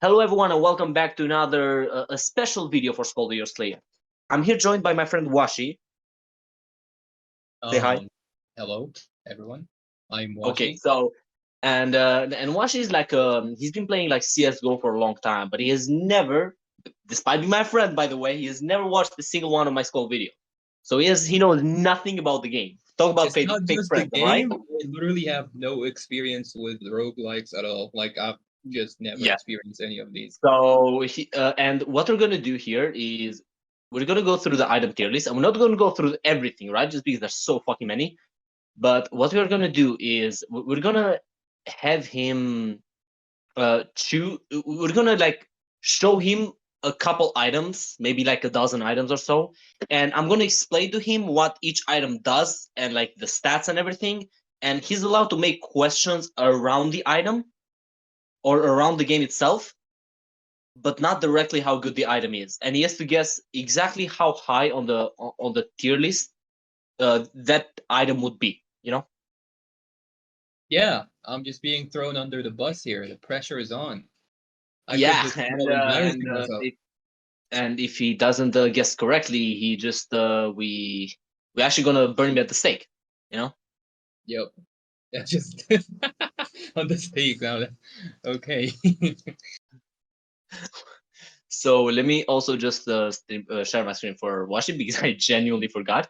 Hello, everyone, and welcome back to another a special video for Skul Slayer. I'm here joined by my friend Washi. Say hi. Hello, everyone. I'm Okay, Washi. so and Washi is like he's been playing like CS:GO for a long time, but he has never, despite being my friend, by the way, he has never watched a single one of my Skul video. So he knows nothing about the game. Talk about It's fake not fake just the friends, right? game. I literally have no experience with roguelikes at all. Like I've just never Yeah. experienced any of these. So and what we're gonna do here is we're gonna go through the item tier list, and we're not gonna go through everything, right? Just because there's so fucking many. But what we're gonna do is we're gonna have him choose. We're gonna like show him a couple items, maybe like a dozen items or so, and I'm gonna explain to him what each item does and like the stats and everything. And he's allowed to make questions around the item or around the game itself, but not directly how good the item is. And he has to guess exactly how high on the tier list that item would be. You know. Yeah, I'm just being thrown under the bus here. The pressure is on. I could Yeah, just end and up embarrassing myself. if he doesn't guess correctly, he just we actually gonna burn him at the stake. You know. Yep. Yeah, just on the stake now. Okay. So let me also just share my screen for Washi because I genuinely forgot.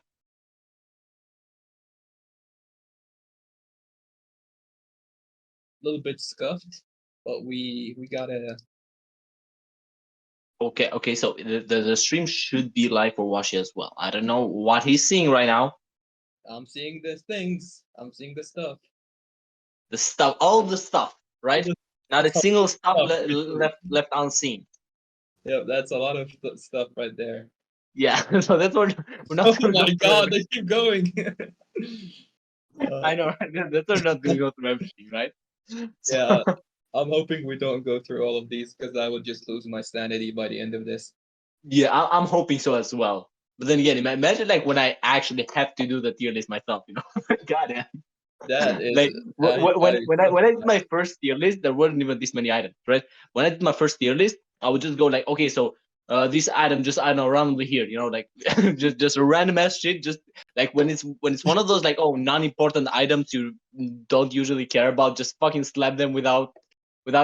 A little bit scuffed, but we gotta. Okay. So the stream should be live for Washi as well. I don't know what he's seeing right now. I'm seeing the things. I'm seeing the stuff. The stuff, all the stuff, right? Not a That's a lot single of stuff stuff right there. left unseen. Yep, that's a lot of stuff right there. Yeah, so that's what we're not Oh gonna go my through god, they everything. keep going. I uh, know, right? That's why we're not gonna go through everything, right? So yeah, I'm hoping we don't go through all of these because I would just lose my sanity by the end of this. yeah, I'm hoping so as well. But then again, imagine like when I actually have to do the tier list myself, you know? God damn. That is, Like you gotta accept when I did that. my first tier list, there weren't even this many items, right? When I did my first tier list, I would just go like, okay, so this item just I don't know randomly here, you know, like just a random ass shit. Just like when it's one of those like non-important items you don't usually care about, just fucking slap them without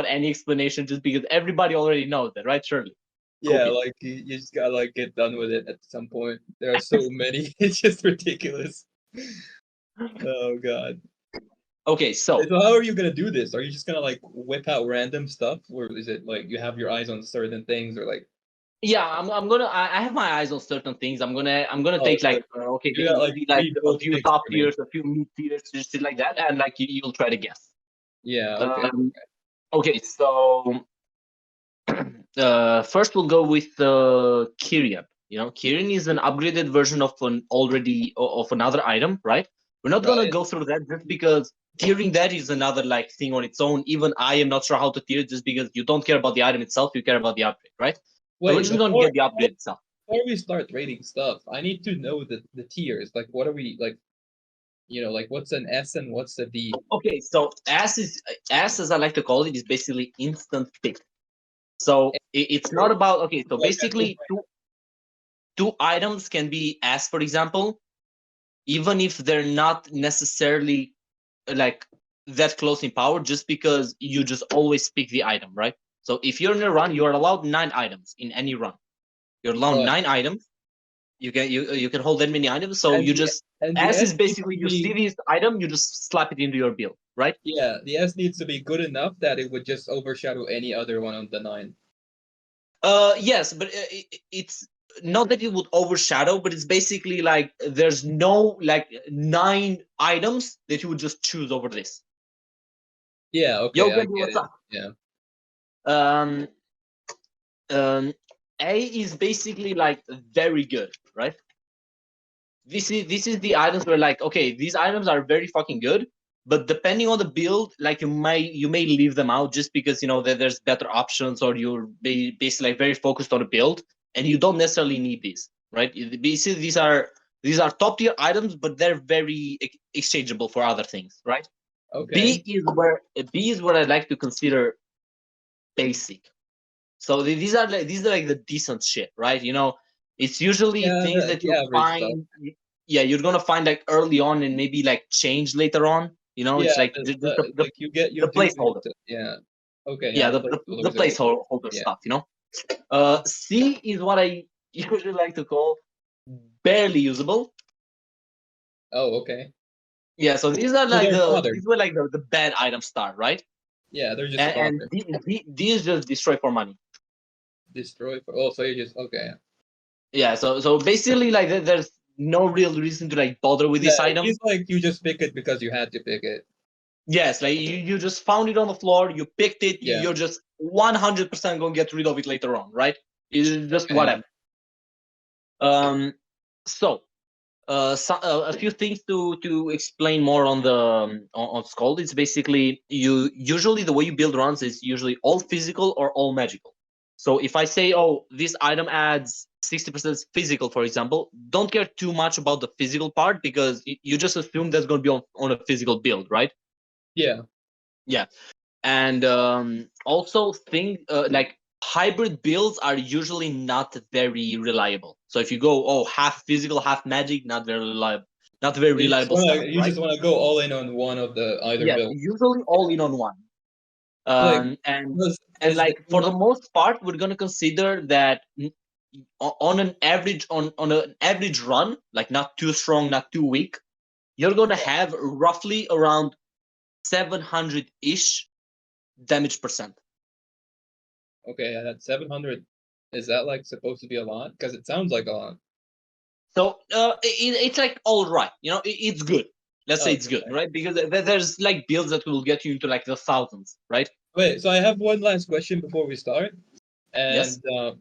any explanation, just because everybody already knows that, right? Surely, Yeah, copy. like you just gotta like get done with it at some point. There are so many, it's just ridiculous. Oh god. Okay, so So how are you gonna do this? Are you just gonna like whip out random stuff, or is it like you have your eyes on certain things, or like yeah, I'm gonna I have my eyes on certain things. I'm gonna oh, take it's like like okay, you got like maybe like a pre-built few picks top for me? tiers, a few mid tiers, just shit like that, and like you'll try to guess. Yeah. Okay. Um, okay, so first we'll go with Kyrian. You know, Kyrian is an upgraded version of an already of another item, right? We're not gonna Right. go through that just because tiering that is another like thing on its own. Even I am not sure how to tier it just because you don't care about the item itself, you care about the upgrade, right? So we're Wait, just gonna get the upgrade itself. before we start rating stuff, I need to know the tiers. Like, what are we like? Like what's an S and what's a D? Okay, so as I like to call it is basically instant pick. So it's not about okay. So Like a basically, two items can be as, for example, even if they're not necessarily like that close in power, just because you just always pick the item, right? So if you're in a run, you are allowed 9 items in any run. You're allowed right. 9 items. You can hold that many items. So And you the just and the as S is needs basically to you see be this item, you just slap it into your build, right? yeah, the S needs to be good enough that it would just overshadow any other one on the nine. Yes, but it's not that it would overshadow, but it's basically like there's no like 9 items that you would just choose over this. Yeah, Yo, okay, I Gandhi, get what's it. up? Yeah. Um, um, A is basically like very good, right? This is the items where like okay, these items are very fucking good, but depending on the build, like you may leave them out just because you know that there's better options or you're basically like very focused on the build and you don't necessarily need these, right? Basically, these are top tier items, but they're very exchangeable for other things, right? Okay. B is where I like to consider basic. So these are like the decent shit, right? It's usually Yeah, things that the you average stuff. find. Yeah, you're gonna find like early on and maybe like change later on. Yeah, It's like just like you the do need placeholder. to, yeah. Okay, yeah, Yeah, the the placeholders are okay. placeholder Yeah. stuff. C is what I usually like to call barely usable. Oh, okay. Yeah, so these are So like they're fodder. these were like the bad item start, right? Yeah, they're just And fodder. these just destroy for money. Destroy. Oh, so you just okay. Yeah, so basically like there's no real reason to like bother with Yeah, this item. it's like you just pick it because you had to pick it. Yes, like you just found it on the floor, you picked it, Yeah. you're just 100% gonna get rid of it later on, right? It's just Okay. whatever. So a few things to explain more on the on Skul. It's basically you usually the way you build runs is usually all physical or all magical. So if I say, oh, this item adds 60% physical, for example, don't care too much about the physical part because you just assume that's going to be on a physical build, right? Yeah. Yeah. And also think like hybrid builds are usually not very reliable. So if you go, oh, half physical, half magic, not very reliable, not very reliable stuff, You right? just wanna go all in on one of the either Yes, build. usually all in on one. Like And because the for the most part, we're gonna consider that on an average on an average run, like not too strong, not too weak, you're gonna have roughly around 700 ish damage percent. okay, that 700, is that like supposed to be a lot? Because it sounds like a lot. So it's like all right, it's good. Let's say Oh, it's good, okay. right? Because there's like builds that will get you into like the thousands, right? Wait, so I have one last question before we start. Yes. And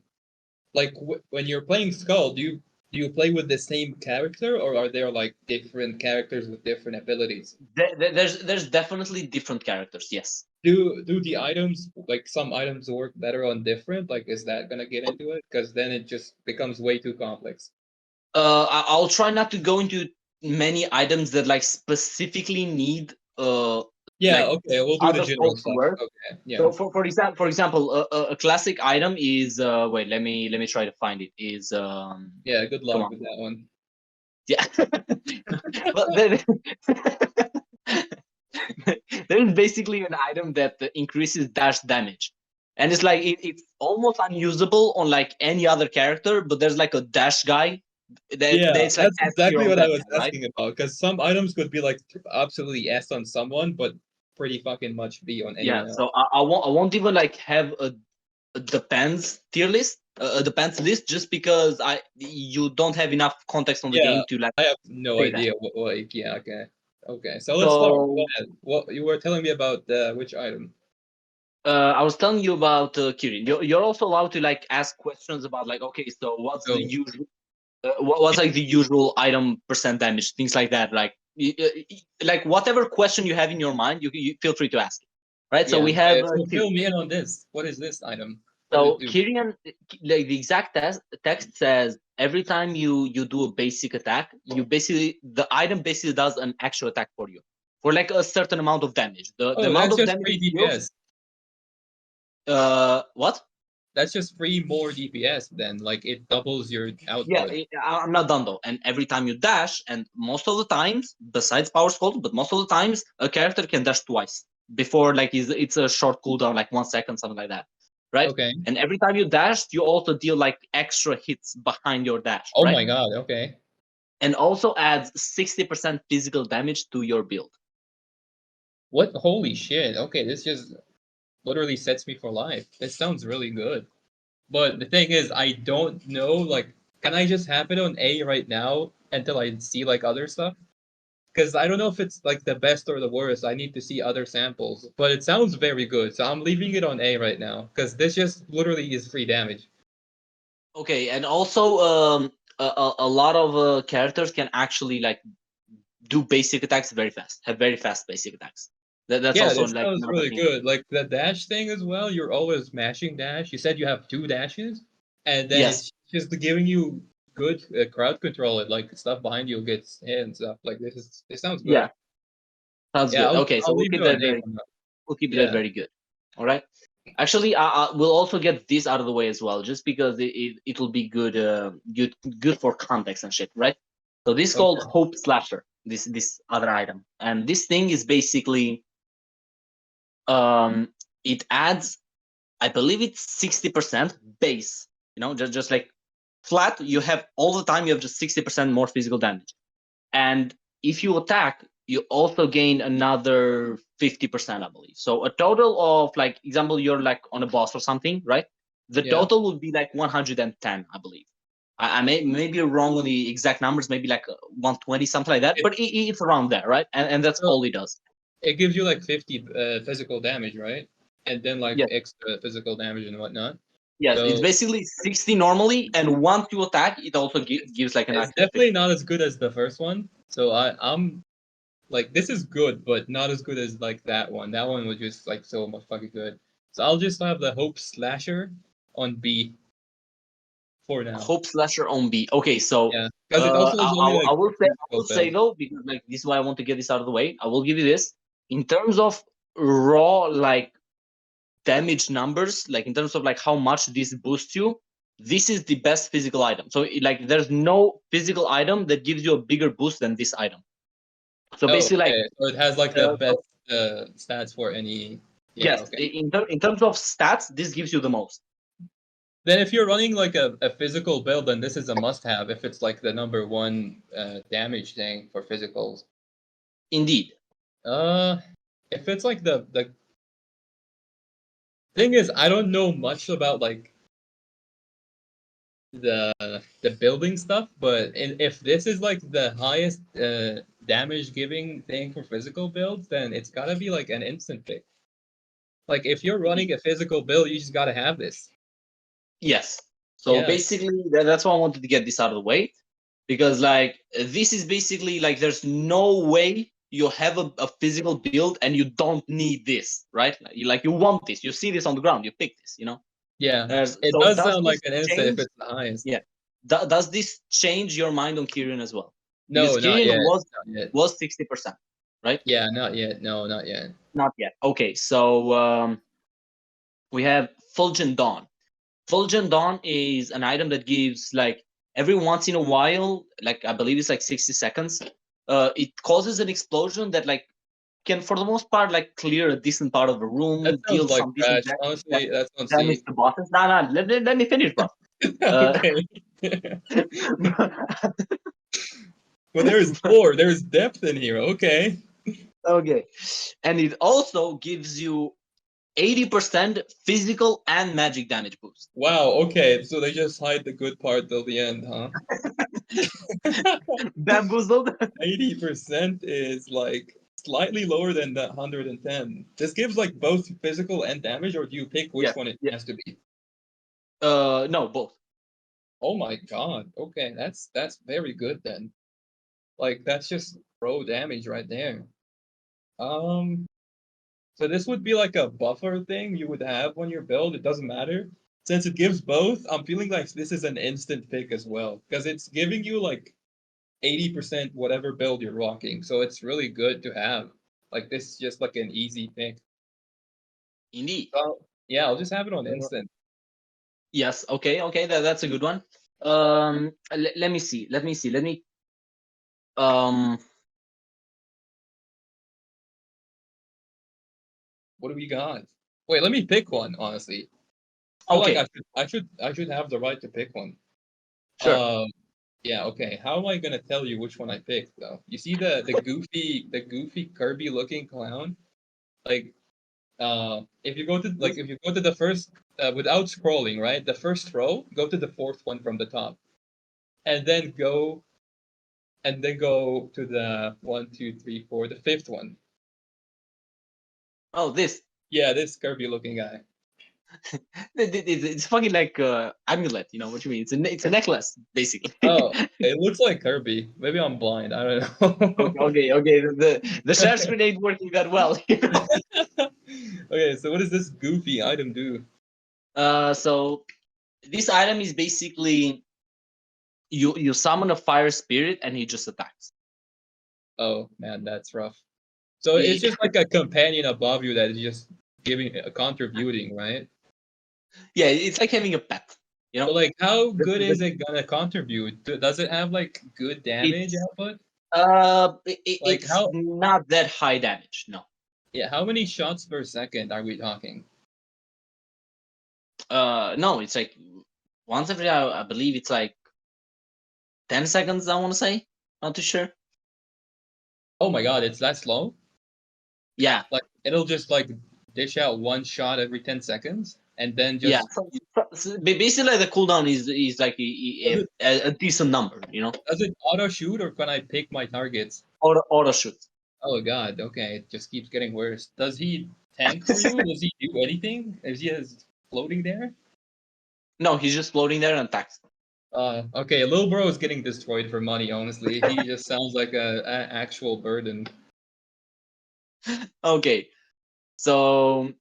like when you're playing Skull, do you play with the same character, or are there like different characters with different abilities? There's definitely different characters. Yes. Do the items, like some items work better on different? Like, is that gonna get into it? Because then it just becomes way too complex. I'll try not to go into many items that like specifically need Yeah, like okay, we'll do the other general spells to stuff. work. Okay, yeah, So for example, a classic item is wait, let me try to find it. Is yeah. Good come luck on, with that one. yeah. Well, there is basically an item that increases dash damage, and it's like it's almost unusable on like any other character. But there's like a dash guy Yeah, that's like that's S tier exactly on what I that was guy, right? asking about. Because some items could be like absolutely S on someone, but pretty fucking much B on Yeah. anyone else. So I won't even like have a depends tier list, a depends list, just because you don't have enough context on the Yeah, game to like I have no say that. idea what, like, yeah, okay. Okay, so let's start. Go So ahead. What you were telling me about which item? I was telling you about Kirin. You're also allowed to like ask questions about like, okay, so what's the So, usual, what's like the usual item percent damage, things like that. Like, like whatever question you have in your mind, you feel free to ask. Right. So yeah, we have so Kirin. fill me in on this. What is this item? What does it So do? Kyrian, like the exact text says, every time you do a basic attack, you basically the item basically does an actual attack for you for like a certain amount of damage. The Oh, amount that's of just damage free it deals. DPS. What? That's just free more DPS then. Like it doubles your Yeah, output. I'm not done though. And every time you dash, and most of the times, besides power scroll, but most of the times, a character can dash twice before like it's a short cooldown, like 1 second, something like that, right? Okay. And every time you dash, you also deal like extra hits behind your dash, Oh right? my god, okay. And also adds 60% physical damage to your build. What? Holy shit. Okay, this just literally sets me for life. This sounds really good. But the thing is, I don't know, like, can I just have it on A right now until I see, like, other stuff? Because I don't know if it's, like, the best or the worst. I need to see other samples. But it sounds very good, so I'm leaving it on A right now. Because this just literally is free damage. Okay, and also a lot of characters can actually like do basic attacks very fast, have very fast basic attacks. That's Yeah, also this like sounds another really thing. good. Like, the dash thing as well, you're always mashing dash. You said you have 2 dashes, and then Yes. it's just giving you good crowd control. It like stuff behind you gets hit and stuff. Like this sounds good. Yeah. Sounds Yeah, good. Okay, so I'll we'll leave it keep on that A very for now. we'll keep that Yeah. very good. All right. Actually, we'll also get this out of the way as well, just because it'll be good, good for context and shit, right? So this is called Okay. Hope Slasher. This other item, and this thing is basically, it adds, I believe it's 60% base. Just like flat, you have all the time. You have just 60% more physical damage, and if you attack, you also gain another 50%, I believe. So a total of, like, example, you're like on a boss or something, right? The Yeah. total would be like 110, I believe. I may be wrong on the exact numbers, maybe like 120, something like that, It, but it's around there, right? And that's so all it does. it gives you like 50 physical damage, right? And then like Yes, extra physical damage and whatnot. yes, it's So basically 60 normally, and once you attack, it also gives like an it's extra definitely 50. not as good as the first one. So I'm like, this is good, but not as good as like that one. That one was just like so much fucking good. So I'll just have the Hope Slasher on B for now. Hope Slasher on B. Okay, so Yeah, because it also is only I like will for say, physical build. though, because like this is why I want to get this out of the way. I will give you this in terms of raw, like, damage numbers, like in terms of like how much this boosts you. This is the best physical item. So like there's no physical item that gives you a bigger boost than this item. So Oh, basically, like, okay. So it has like the so best stats for any. Yeah, yes, okay. in terms of stats, this gives you the most. Then if you're running like a physical build, then this is a must-have if it's like the number one damage thing for physicals. Indeed. Uh, if it's like the thing is, I don't know much about like the building stuff, but if this is like the highest damage giving thing for physical builds, then it's gotta be like an instant pick. Like if you're Indeed. running a physical build, you just gotta have this. Yes. So Yeah, basically, that's why I wanted to get this out of the way, because like this is basically like there's no way you have a physical build and you don't need this, right? Like you want this, you see this on the ground, you pick this, yeah. It So does does sound like this an instant if change? it's the highest. Yeah. Does this change your mind on Kyrian as well? Because No, not Kyrian yet. was Not yet. 60%, right? Yeah, not yet. No, not yet. Not yet. Okay, so we have Fulgent Dawn. Fulgent Dawn is an item that gives, like, every once in a while, like I believe it's like 60 seconds. It causes an explosion that, like, can for the most part like clear a decent part of the That room, sounds deal like some decent trash. yeah, Honestly, that's on damage C. to bosses. No, let me finish, bro. Uh, Okay. Well, there is lore. There is depth in here. Okay. okay, and it also gives you 80% physical and magic damage boost. Wow. Okay. So they just hide the good part till the end, huh? Bamboozled. 80% is like slightly lower than the 110. This gives like both physical and damage, or do you pick which Yes. one it Yeah. has to be? No, both. Oh my god. Okay, that's very good then. Like that's just pro damage right there. Um, so this would be like a buffer thing you would have on your build. It doesn't matter. Since it gives both, I'm feeling like this is an instant pick as well. Because it's giving you like 80% whatever build you're rocking. So it's really good to have. Like this is just like an easy pick. Indeed. So yeah, I'll just have it on Uh, instant. yes. Okay. Okay. That's a good one. Let me see. Let me see. Let me. Um. What do we got? Wait, let me pick one, honestly. I feel like Okay. I should have the right to pick one. Sure. Um yeah, okay. How am I gonna tell you which one I picked though? You see the goofy Kirby looking clown? Like if you go to the first without scrolling, right? The first row, go to the fourth one from the top. And then go to the one, two, three, four, the fifth one. Oh, this. Yeah, this Kirby looking guy. It's fucking like amulet. You know what you mean? It's a necklace basically. Oh, it looks like Kirby. Maybe I'm blind. I don't Okay. know. Okay. Okay. The share screen ain't working that well. Okay, so what does this goofy item do? So this item is basically, you summon a fire spirit and he just attacks. Oh man, that's rough. So it's He- just like a companion above you that is just contributing, right? Yeah, it's like having a pet. You But know, like, how The- good is the- it gonna contribute? Does it have like good damage it's output? Like it's how? not that high damage. No. Yeah, how many shots per second are we talking? No, it's like once every. I believe it's like 10 seconds. I want to say. Not too sure. Oh my god, it's that slow? Yeah, Like it'll just like dish out one shot every 10 seconds, and then yeah. just Basically, the cooldown is like does it, a decent number. You know, does it auto shoot or can I pick my targets? auto shoot. Oh god, okay, it just keeps getting worse. Does he tank for you? Does he do anything? Is he just floating there? No, he's just floating there and attacks. Okay, Lil Bro is getting destroyed for money, honestly. He just sounds like a actual burden. Okay, so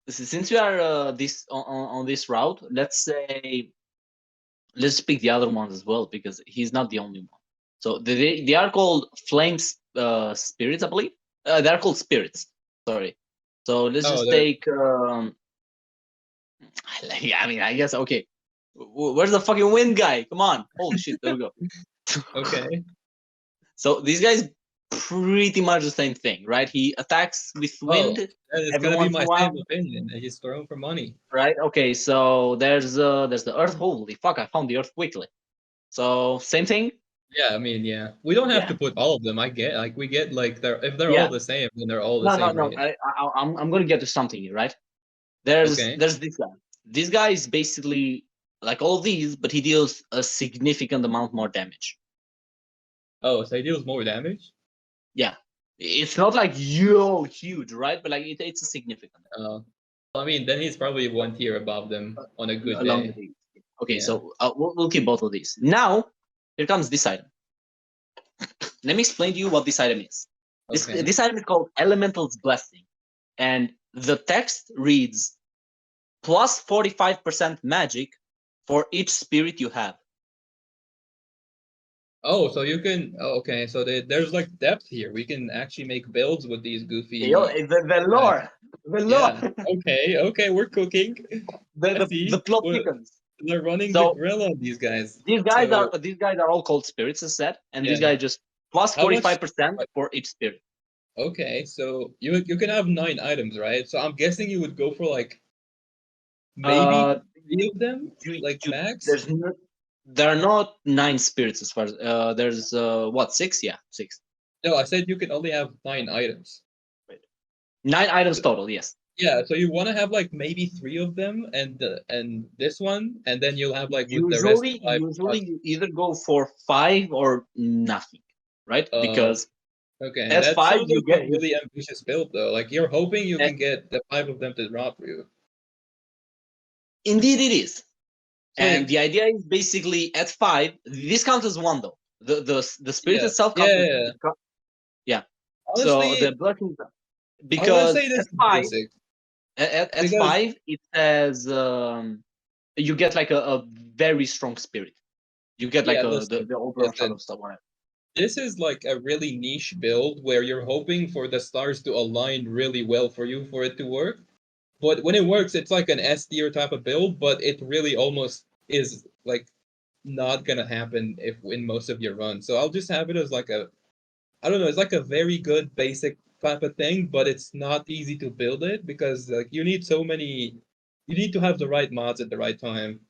since we are this on this route, let's pick the other ones as well because he's not the only one. So they are called flames spirits, I believe. They are called spirits. Sorry. So let's Oh, just they're take. Yeah, I mean, I guess okay. Where's the fucking wind guy? Come on! Holy shit! There we go. okay. So these guys pretty much the same thing, right? He attacks with Oh, wind that is every gonna be once in my a while, same opinion. He's throwing for money. right? Okay, so there's the earth. Holy fuck! I found the earth quickly. So same thing. Yeah, I mean, yeah. We don't have Yeah, to put all of them. I get like we get like they're if they're all yeah. the same, then they're all the No, no, same no. rate. I'm gonna get to something here, right? There's Okay. there's this guy. This guy is basically like all of these, but he deals a significant amount more damage. Oh, so he deals more damage? Yeah, it's not like yo huge, right? But like it's a significant I mean, then he's probably one tier above them on a good along with day. these. Okay, Yeah. so we'll keep both of these. Now here comes this item. Let me explain to you what this item is. Okay. This item is called Elemental's Blessing, and the text reads plus 45% magic for each spirit you have. Oh, so you can. Oh, okay, so there's like depth here. We can actually make builds with these Yo, goofy the guys. lore, the lore, Yeah. Okay. Okay. We're cooking. I the see. plot We're, thickens. they're running the So grill on these guys. these So guys are all called spirits, as said, and these yeah. guys just plus How much? 45% for each spirit. Okay, so you can have 9 items, right? So I'm guessing you would go for like maybe Uh, 3 of them, you, like you, max. there are not 9 spirits as far as there's what 6? Yeah, 6. No, I said you can only have 9 items. Wait. 9 items total. Yes. Yeah, so you want to have like maybe 3 of them, and this one, and then you'll have like with the rest five Usually slots. you either go for 5 or nothing, right? Uh, Because okay, at that 5 sounds you like get a really ambitious build though. Like you're hoping you uh, can get the 5 of them to drop for you. indeed it is. So And like, the idea is basically at 5, this counts as 1 though. The spirit yeah, itself yeah, counts as yeah, yeah. yeah. So Honestly, the blessings I'm gonna because say this at is 5 basic at because 5 it says you get like a very strong spirit. You get like yeah, listen, the overall shadow listen. stuff, whatever. This is like a really niche build where you're hoping for the stars to align really well for you for it to work. But when it works, it's like an S tier type of build, but it really almost is like not gonna happen if in most of your runs. So I'll just have it as like a I don't know, it's like a very good basic type of thing, but it's not easy to build it because like you need to have the right mods at the right time.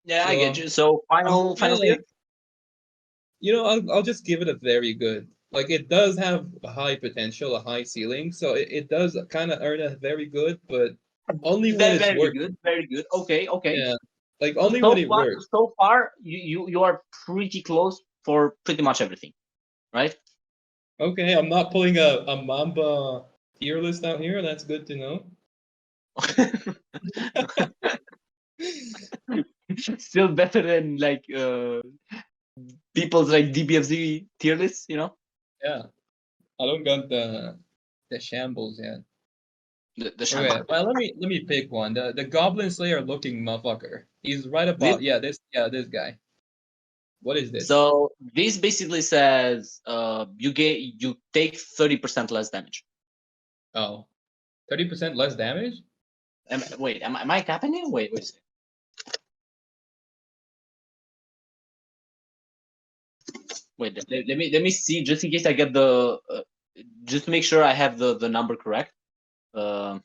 Yeah, I So get you. So I'm kind final of tier. like I'll just give it a very good. Like it does have a high potential, a high ceiling, so it does kind of earn a very good, but only when Very it's very working. good, very good. Okay, okay. Yeah, like only when it works. So far you are pretty close for pretty much everything, right? Okay, I'm not pulling a Mamba tier list out here. That's good to know. Still better than like people's like DBFZ tier lists, you know? Yeah, I don't got the shambles yet. The Okay, Shambhala. well let me pick one. The Goblin Slayer looking motherfucker. He's right This about this guy. What is this? so this basically says you take 30% less damage. Oh. 30% less damage? Wait, am I capping it? Wait a second. Wait, let me see, just in case I get the just to make sure I have the number correct. Where's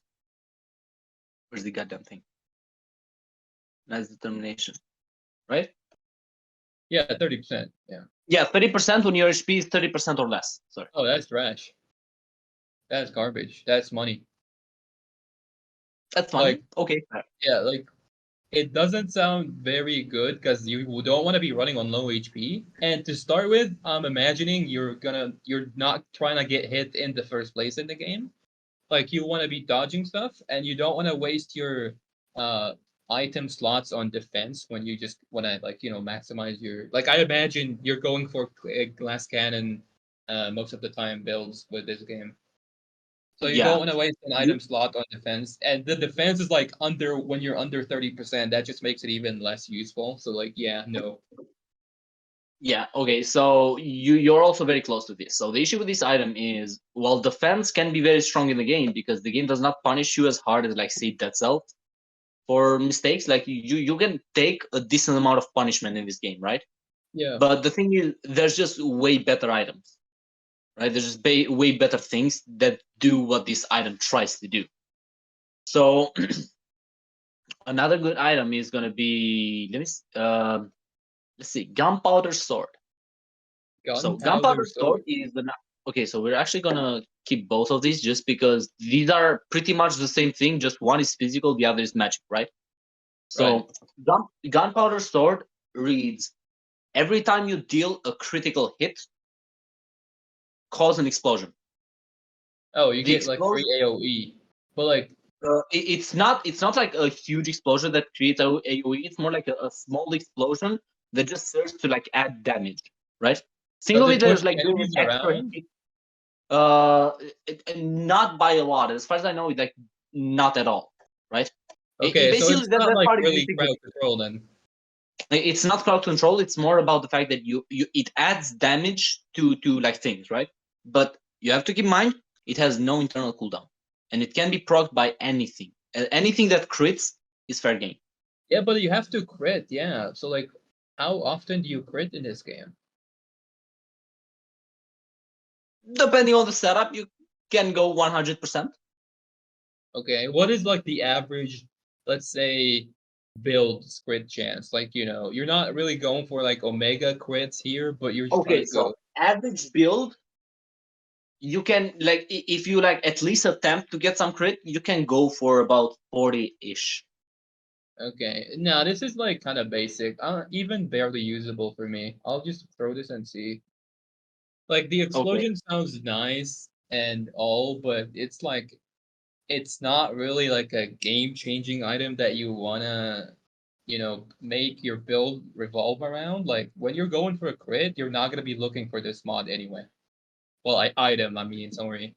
the goddamn thing? Nice determination, right? Yeah, 30%. Yeah. Yeah, 30% when your HP is 30% or less. Sorry. Oh, that's trash. That's garbage. That's money. That's fine. Like, okay. yeah, like it doesn't sound very good because you don't want to be running on low HP. And to start with, I'm imagining you're not trying to get hit in the first place in the game. Like you want to be dodging stuff, and you don't want to waste your uh item slots on defense when you just want to maximize your. Like I imagine you're going for a glass cannon most of the time builds with this game. So you don't Yeah. want to waste an item slot on defense, and the defense is like when you're under 30%. That just makes it even less useful. So like, yeah, no. Yeah, okay, so you're also very close to this. So the issue with this item is, while defense can be very strong in the game because the game does not punish you as hard as, like, say, Dead Cell for mistakes. Like you can take a decent amount of punishment in this game, right? Yeah. But the thing is, there's just way better items, right? There's just way better things that do what this item tries to do. So another good item is gonna be, let's see, gunpowder sword. So gunpowder sword is the okay. So we're actually gonna keep both of these just because these are pretty much the same thing. Just one is physical, the other is magic, right? So gunpowder sword reads, every time you deal a critical hit, cause an explosion. Oh, you get like free AOE, but like it's not like a huge explosion that creates AOE. It's more like a small explosion that just serves to like add damage, right? Think of it as like doing an extra hit. Not by a lot. As far as I know, like not at all, right? Okay, so it's not like part really crowd control then. It's not crowd control. It's more about the fact that it adds damage to like things, right? But you have to keep in mind it has no internal cooldown, and it can be procced by anything. Anything that crits is fair game. Yeah, but you have to crit. Yeah, so like, how often do you crit in this game? Depending on the setup, you can go 100%. Okay, what is like the average, let's say, build crit chance? Like, you're not really going for like omega crits here, but you're just trying to go. Average build, you can, like, if you like at least attempt to get some crit, you can go for about 40-ish. Okay, now this is like kind of basic, even barely usable for me. I'll just throw this and see. Like the explosion sounds nice and all, but it's like it's not really like a game-changing item that you wanna, make your build revolve around. Like when you're going for a crit, you're not gonna be looking for this mod anyway. Well, item, I mean, sorry.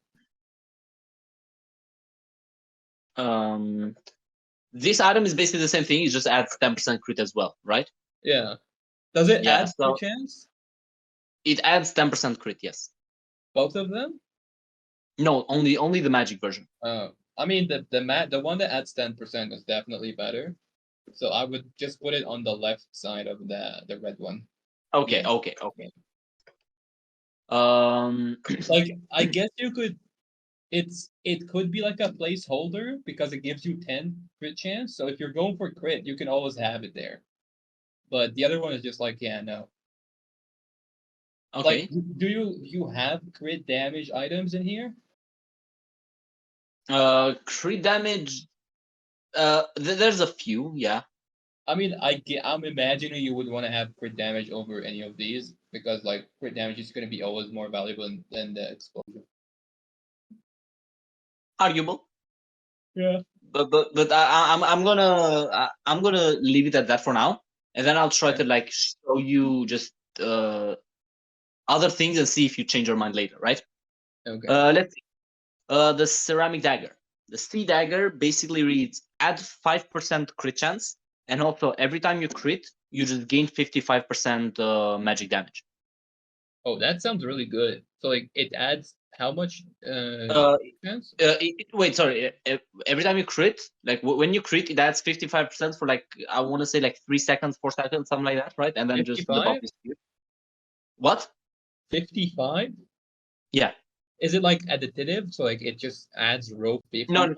This item is basically the same thing. It just adds 10% crit as well, right? Yeah. Does it add crit chance? It adds 10% crit, yes. Both of them? No, only the magic version. I mean the one that adds 10% is definitely better. So I would just put it on the left side of the red one. Okay. Like I guess you could. It could be like a placeholder because it gives you 10 crit chance. So if you're going for crit, you can always have it there. But the other one is just like, yeah, no. Okay. Like, do you have crit damage items in here? Crit damage. There's a few, yeah. I mean, I'm imagining you would want to have crit damage over any of these because like crit damage is going to be always more valuable than the explosion. Arguable. Yeah. But I'm gonna leave it at that for now, and then I'll try to like show you just other things and see if you change your mind later, right? Okay. Let's see. The ceramic dagger. The sea dagger basically reads, add 5% crit chance, and also every time you crit, you just gain 55% magic damage. Oh, that sounds really good. So like it adds how much Uh, chance? wait, sorry. Every time you crit, like when you crit, it adds 55% for like I want to say like 3 seconds, 4 seconds, something like that, right? And then just the buff 55? is here. What? 55? Yeah. Is it like additive? So like it just adds row No. 55?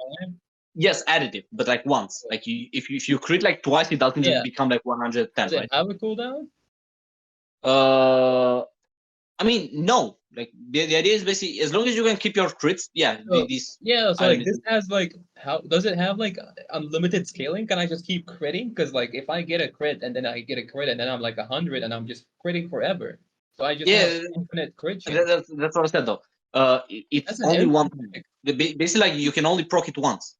Yes, additive, but like once. Like if you crit like twice, it doesn't just Yeah. become like 110, Does it right? have a cooldown? I mean, no. Like the idea is basically as long as you can keep your crits, yeah, So these yeah, so item like is. this has like how does it have like unlimited scaling? Can I just keep critting? Because like if I get a crit and then I get a crit and then I'm like 100 and I'm just critting forever. So I just have Yeah, infinite crit chance. that's what I said though. It's That's an only one infinite. time. Basically, like you can only proc it once,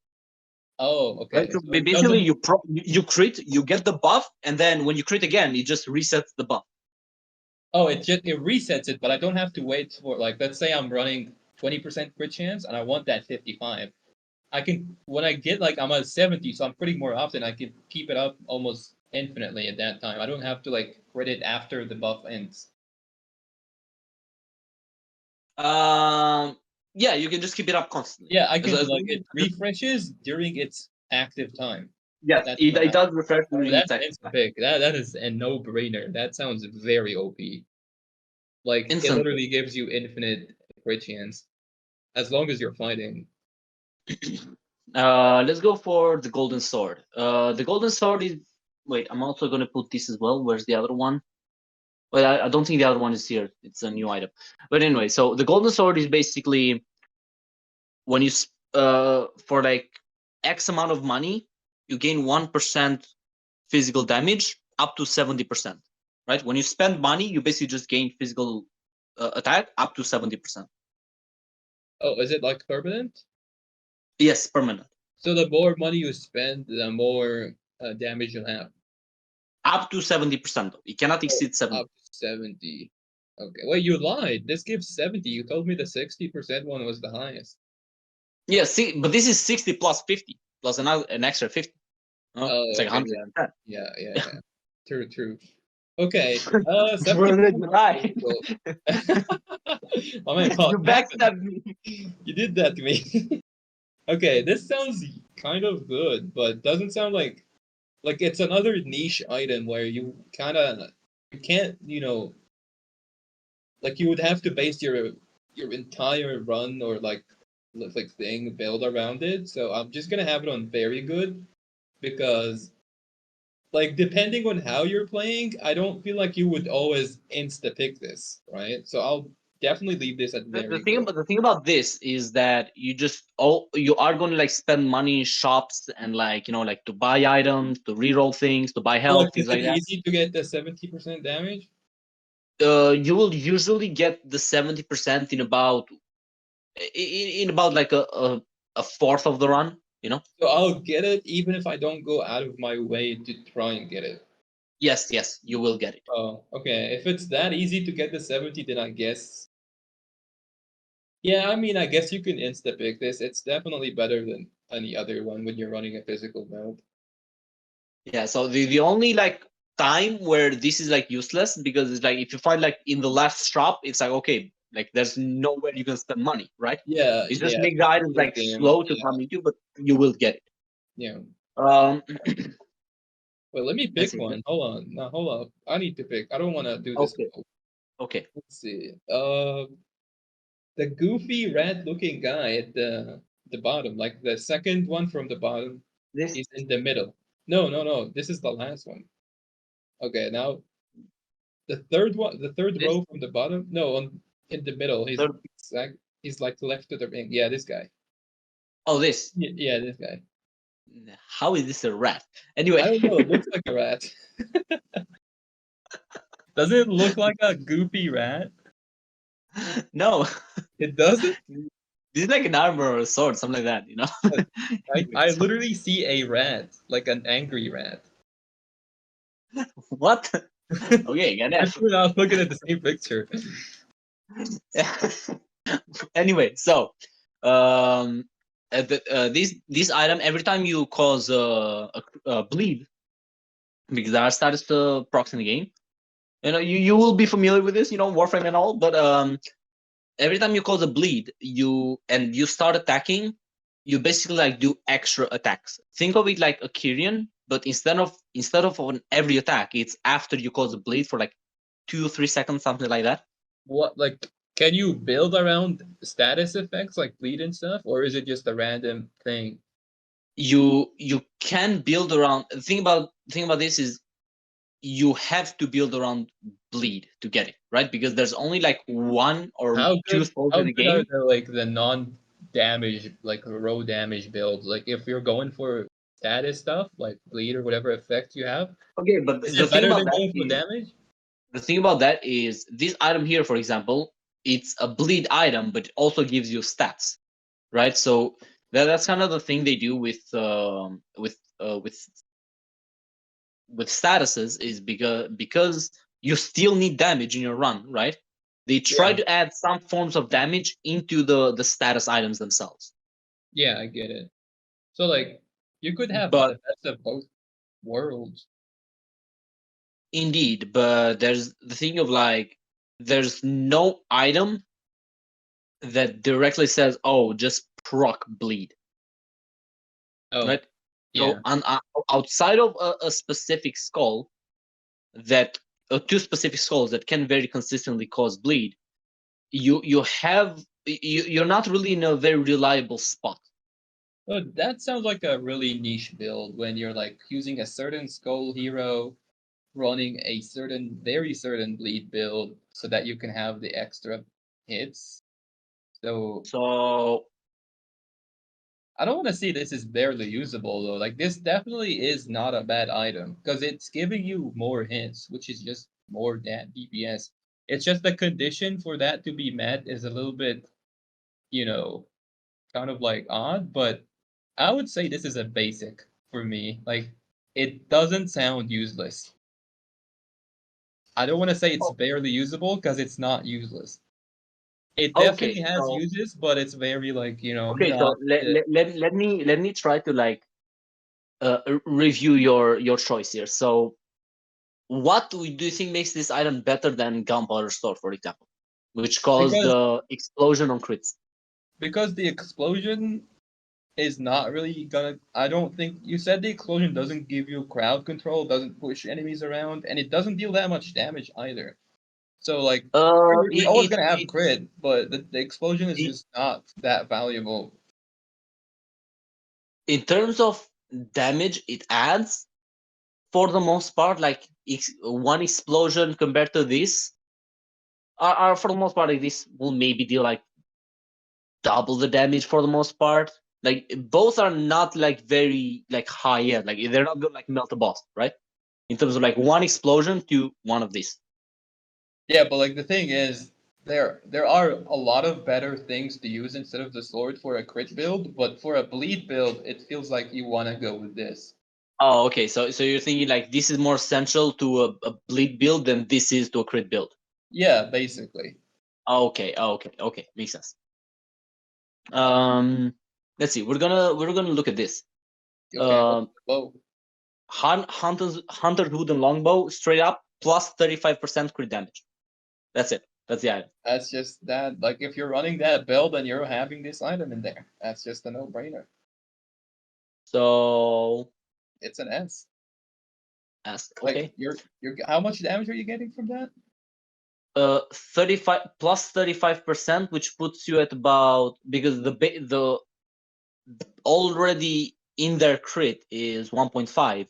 Oh, right? okay. So So it basically, doesn't. you crit, you get the buff, and then when you crit again, it just resets the buff. Oh, it resets it, but I don't have to wait for like let's say I'm running 20% crit chance and I want that 55. I can when I get like I'm at 70, so I'm critting more often. I can keep it up almost infinitely at that time. I don't have to like crit it after the buff ends. Um, yeah, you can just keep it up constantly. Yeah, I can As like long it as, refreshes during its active time. yes, That's it, what it happens. does refresh Oh, during its that's an active instant time. pick. That is a no brainer. That sounds very OP. Like it Instant. literally gives you infinite crit chance as long as you're fighting. Let's go for the golden sword. The golden sword is. Wait, I'm also gonna put this as well. Where's the other one? Well, I don't think the other one is here. It's a new item. But anyway, so the golden sword is basically when you for like X amount of money, you gain 1% physical damage up to 70%. Right? When you spend money, you basically just gain physical attack up to 70%. Oh, is it like permanent? Yes, permanent. So the more money you spend, the more damage you'll have. Up to 70%. Though. It cannot Oh, exceed 70. up to 70. Okay. Wait, you lied. This gives 70. You told me the 60% one was the highest. Yeah, see, but this is 60 plus 50 plus an extra 50. Oh, it's Oh, like okay. Yeah. 110. Yeah. Yeah. Yeah. True. True. Okay. Bro, 70%. did you lie? Well, my man You caught napping. backstabbed me. You did that to me. Okay, this sounds kind of good, but doesn't sound like it's another niche item where you can't, like you would have to base your entire run or like thing build around it. So I'm just gonna have it on very good because like depending on how you're playing, I don't feel like you would always insta pick this, right? So I'll definitely leave this at The very thing good. about this is that you are going to like spend money in shops and like to buy items, to reroll things, to buy So, like, health, is things it like that. easy to get the 70% damage? You will usually get the 70% in about like a fourth of the run. So I'll get it even if I don't go out of my way to try and get it. Yes, you will get it. Oh, okay. If it's that easy to get the 70, then I guess. Yeah, I mean, I guess you can insta pick this. It's definitely better than any other one when you're running a physical build. Yeah, so the only like time where this is like useless because it's like if you find like in the last shop, it's like okay, like there's nowhere you can spend money, right? Yeah, It's just yeah. make the items Full like game. slow to Yeah, come into, but you will get it. yeah. Um, Wait, let me let's pick see. one. Hold on. No, hold up. I need to pick. I don't want to do this. Okay, okay. Let's see. The goofy rat-looking guy at the bottom, like the second one from the bottom, This he's in the middle. No, no, no. This is the last one. Okay, now the third one, the third this row from the bottom. No, on in the middle. He's third. exact. He's like left to the ring. Yeah, this guy. Oh, this. Yeah, this guy. How is this a rat? Anyway, I don't know. It looks like a rat. Does it look like a goofy rat? no, It doesn't. this is like an armor or a sword, something like that. Anyway, I so literally see a rat, like an angry rat. what? Okay, get I it. thought I was looking at the same picture. Anyway, so um, this item every time you cause a bleed, because there are status procs in the game. You will be familiar with this, Warframe and all, but every time you cause a bleed, you start attacking, you basically like do extra attacks. Think of it like a Kyrian, but instead of on every attack, it's after you cause a bleed for like 2-3 seconds, something like that. What, like, can you build around status effects like bleed and stuff, or is it just a random thing? You can build around. The thing about this is you have to build around bleed to get it, right? Because there's only like one or two spells How in the good are game. the non damage, like raw damage builds? Like if you're going for status stuff like bleed or whatever effect you have, Okay, but is the it thing better about than that going for is damage? this item here, for example, it's a bleed item, but it also gives you stats, right? So that's kind of the thing they do with statuses, is because you still need damage in your run, right? They try Yeah. to add some forms of damage into the status items themselves. Yeah, I get it. So like you could have the But best of both worlds. indeed, but there's the thing of like there's no item that directly says, "Oh, just proc bleed," Oh, right? So yeah. outside of a specific skull that two specific skulls that can very consistently cause bleed, you're not really in a very reliable spot. Oh, that sounds like a really niche build when you're like using a certain skull hero, running a very certain bleed build so that you can have the extra hits. So So I don't want to say this is barely usable though. Like this definitely is not a bad item because it's giving you more hits, which is just more DPS. It's just the condition for that to be met is a little bit, you know, kind of like odd, but I would say this is a basic for me. Like it doesn't sound useless. I don't want to say it's barely usable because it's not useless. It okay, definitely has so uses, but it's very like, okay, not so let me try to like review your choice here. So what do you think makes this item better than Gunpowder Store, for example, which caused because the explosion on crits? the explosion is not really gonna. I don't think you said the explosion doesn't give you crowd control, doesn't push enemies around, and it doesn't deal that much damage either. So like we're always It, gonna have it's crit, but the explosion is it, just not that valuable. in terms of damage it adds, for the most part, like one explosion compared to this are for the most part, like this will maybe deal like double the damage for the most part. Like both are not like very like high end. Like they're not gonna like melt a boss, right? In terms of like one explosion to one of these. Yeah, but like the thing is, there are a lot of better things to use instead of the sword for a crit build, but for a bleed build, it feels like you want to go with this. Oh, okay. So you're thinking like this is more essential to a bleed build than this is to a crit build. Yeah, basically. Okay. Makes sense. Um, let's see. We're gonna look at this. Okay, what's the bow? Hunter's Hood and Longbow straight up plus 35% crit damage. That's it. That's the item. That's just that. Like if you're running that build and you're having this item in there, that's just a no-brainer. So It's an S. Like okay. you're how much damage are you getting from that? 35 plus 35%, which puts you at about, because the already in their crit is 1.5,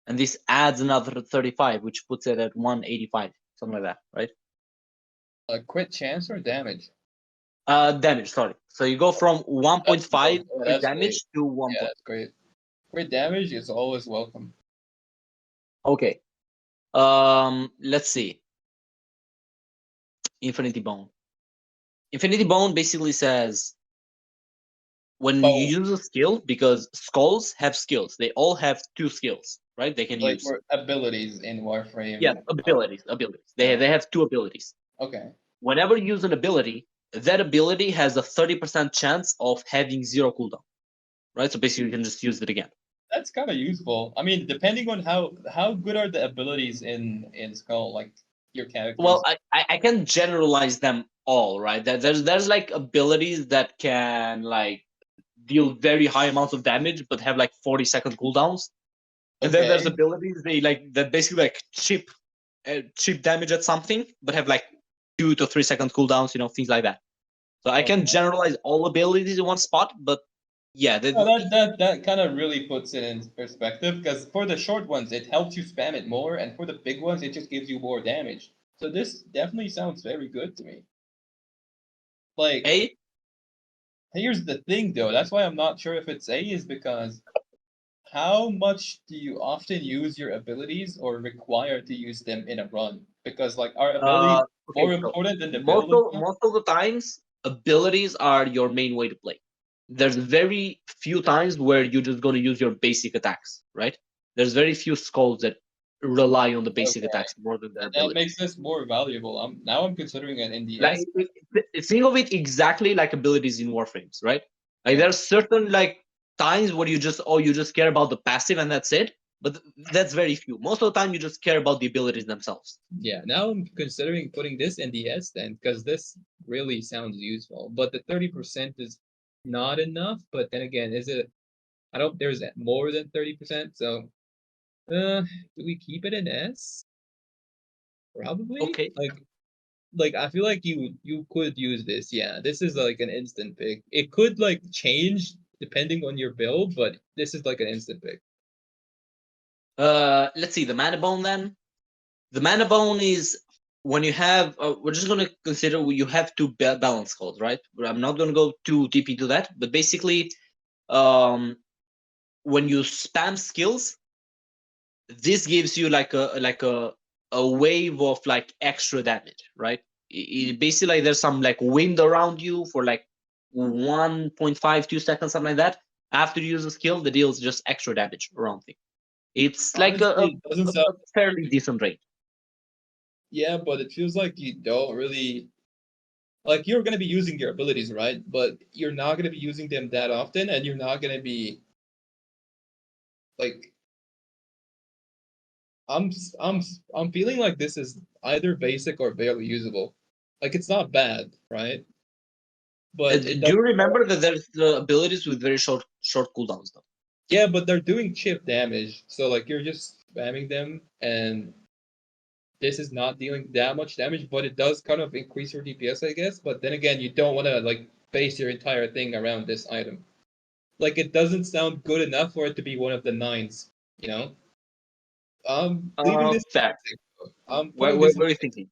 and this adds another 35, which puts it at 185, something like that, right? A crit chance or damage? Damage, sorry. So you go from That's 1.5 low. Yeah, crit that's great. damage to 1 Yeah, point. that's great. Crit damage is always welcome. Okay. Let's see. Infinity Bone. Infinity Bone basically says when you Oh, use a skill, because skulls have skills, they all have two skills, right? They can like use. for abilities in Yeah, Warframe. abilities. They have two abilities. Okay. Whenever you use an ability, that ability has a 30% chance of having zero cooldown, right? So basically, you can just use it again. That's kind of useful. I mean, depending on how good are the abilities in Skull, like your Well, characters. I can generalize them all, right? There's like abilities that can like deal very high amounts of damage, but have like 40-second cooldowns. And then there's Okay. abilities they like that basically like chip damage at something, but have like 2 to 3 second cooldowns, things like that. So I can Okay. generalize all abilities in one spot, but yeah, No, that kind of really puts it in perspective because for the short ones, it helps you spam it more, and for the big ones, it just gives you more damage. So this definitely sounds very good to me. Like, A here's the thing though, that's why I'm not sure if it's A is because how much do you often use your abilities or require to use them in a run? Because like are abilities okay, more so important than the most build of itself? most of the times abilities are your main way to play. There's very few times where you're just going to use your basic attacks, right? There's very few skulls that rely on the basic Okay. attacks more than their That makes abilities. this more valuable. I'm considering an Like NDS. think of it exactly like abilities in Warframes, right? Like Yeah. there's certain like times where you just care about the passive and that's it. But that's very few. Most of the time, you just care about the abilities themselves. Yeah, now I'm considering putting this in the S then, because this really sounds useful. But the 30% is not enough. But then again, is it? I don't. There's more than 30%. So, do we keep it in S? Probably. Okay. Like I feel like you could use this. Yeah, this is like an instant pick. It could like change depending on your build, but this is like an instant pick. Let's see the mana bone then. The mana bone is when you have. We're just gonna consider you have two balance codes, right? I'm not gonna go too deep into that, but basically, um, when you spam skills, this gives you like a wave of like extra damage, right? Basically there's some like wind around you for like 1.52 seconds, something like that. After you use a skill, the deals just extra damage around thing. It's like Honestly, it doesn't sound. a fairly decent rate. Yeah, but it feels like you don't really like you're going to be using your abilities, right? But you're not going to be using them that often, and you're not going to be like I'm I'm I'm feeling like this is either basic or barely usable. Like it's not bad, right? But it Do does. you remember that there's the abilities with very short cooldowns though? Yeah, but they're doing chip damage, so like you're just spamming them, and this is not dealing that much damage, but it does kind of increase your DPS, I guess. But then again, you don't want to like base your entire thing around this item. Like it doesn't sound good enough for it to be one of the nines, you know? I'm leaving this in Fair. basic. I'm Where, putting where, this in where are you basic. thinking?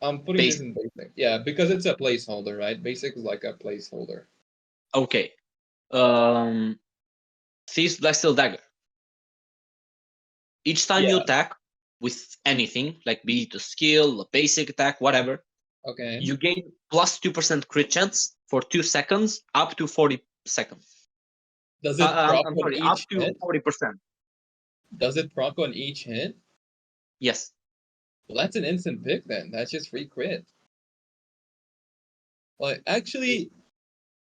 I'm putting this Base. in basic. Yeah, because it's a placeholder, right? Basic is like a placeholder. Okay. Um, Thieves Black Steel Dagger. Each time you Yeah. attack with anything, like be it a skill, a basic attack, whatever, Okay. you gain plus 2% crit chance for 2 seconds, up to 40 seconds. Does it proc I'm on sorry, up each to hit? 40%. Does it proc on each hit? Yes. Well, that's an instant pick then. That's just free crit. Like, actually,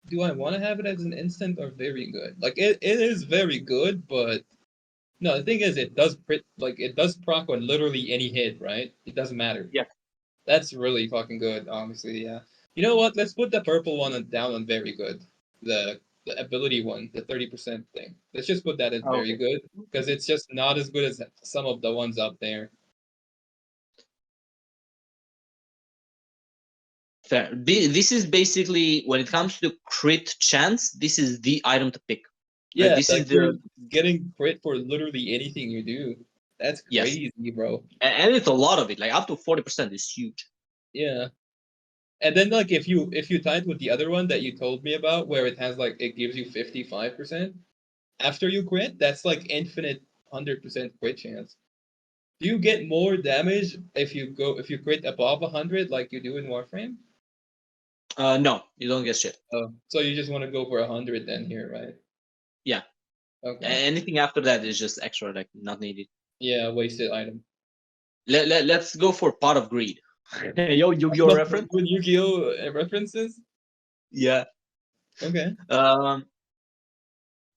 do I want to have it as an instant or very good? Like, it is very good, but no, the thing is, it does crit, like, it does proc on literally any hit, right? It doesn't matter. Yes. That's really fucking good, honestly, yeah. You know what? Let's put the purple one down on very good. The ability one, the 30% thing. Let's just put that as very Okay. good, because it's just not as good as some of the ones up there. Fair. This is basically when it comes to crit chance. This is the item to pick. Yeah, This like is you're the getting crit for literally anything you do. That's yes, crazy, bro. and it's a lot of it. Like up to 40% is huge. Yeah. And then like if you tie it with the other one that you told me about where it has like it gives you 55% after you crit, that's like infinite 100% crit chance. Do you get more damage if you crit above 100 like you do in Warframe? No, you don't get shit. Oh, so you just want to go for 100 then here, right? Yeah. Okay. Anything after that is just extra, like not needed. Yeah, wasted item. Let's go for Pot of Greed. Yo, Yu-Gi-Oh reference? With Yu-Gi-Oh references? Yeah. Okay. Um,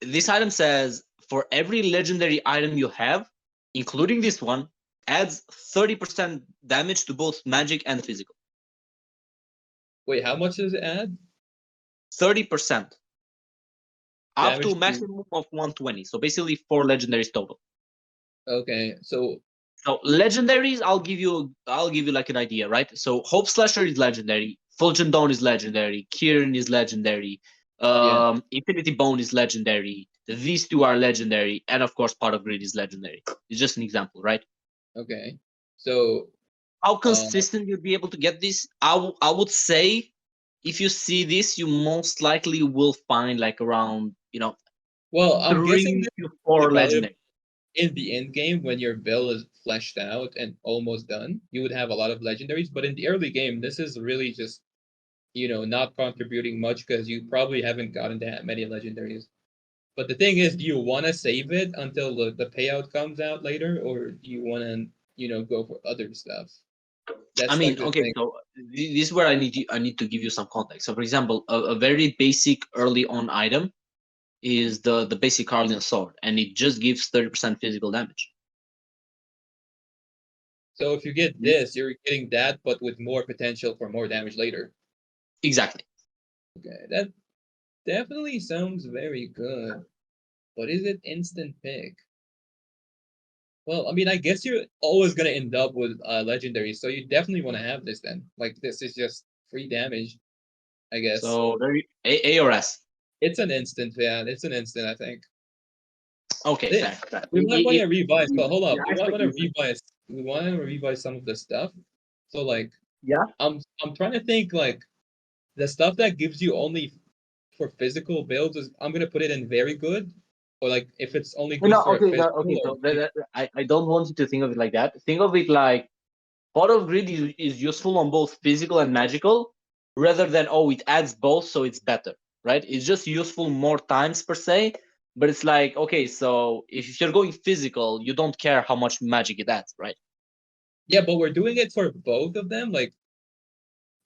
this item says for every legendary item you have, including this one, adds 30% damage to both magic and physical. Wait, how much does it add? 30%, up to Damage a to. maximum of 120. So basically 4 legendaries total. Okay, so So legendaries, I'll give you like an idea, right? So Hope Slasher is legendary, Fulgent Dawn is legendary, Kieran is legendary, yeah, Infinity Bone is legendary. These two are legendary, and of course, Pot of Greed is legendary. It's just an example, right? okay. So How uh consistent you'll be able to get this? I would say if you see this, you most likely will find like around well, I'm guessing three this to is really four valuable legendary. in the end game when your build is fleshed out and almost done. You would have a lot of legendaries, but in the early game, this is really just not contributing much because you probably haven't gotten that many legendaries. But the thing is, do you want to save it until the payout comes out later, or do you want to, go for other stuff? I That's like mean, the okay, thing. so this is where I need to give you some context. So, for example, a very basic early on item is the basic Carlian sword, and it just gives 30% physical damage. So if you get this, you're getting that, but with more potential for more damage later. Exactly. Okay, that definitely sounds very good. But is it instant pick? Well, I mean, I guess you're always gonna end up with legendary, so you definitely want to have this then. Like this is just free damage, I guess. So there, A or S. It's an instant, yeah. It's an instant, I think. Okay, Thi- fair, fair. We might want to revise, but Easy. hold up. Yeah, We I might expect want to easy. revise. We want to revise some of the stuff. So like, Yeah. I'm trying to think like the stuff that gives you only for physical builds is I'm gonna put it in very good, or like if it's only good No, for a okay, physical okay. or So I don't want you to think of it like that. Think of it like Pot of Greed is useful on both physical and magical, rather than it adds both, so it's better, right? It's just useful more times per se, but it's like okay, so if you're going physical, you don't care how much magic it adds, right? yeah, but we're doing it for both of them. Like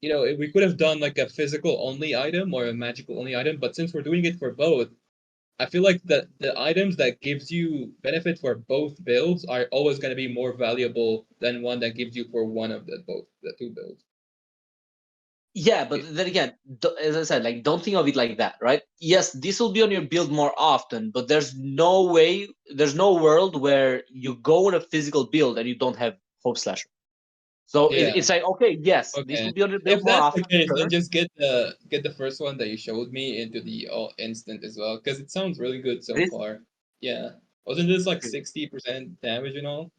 we could have done like a physical only item or a magical only item, but since we're doing it for both, I feel like the items that gives you benefit for both builds are always going to be more valuable than one that gives you for one of the two builds. Yeah, but then again, as I said, like don't think of it like that, right? Yes, this will be on your build more often, but there's no world where you go on a physical build and you don't have Hope Slasher. So Yeah. it's like okay, yes, this Okay. will be on your If build more that's the often, case, then sure. just get the first one that you showed me into the all instant as well, because it sounds really good so This, far. Yeah. Wasn't this like 60% damage and all?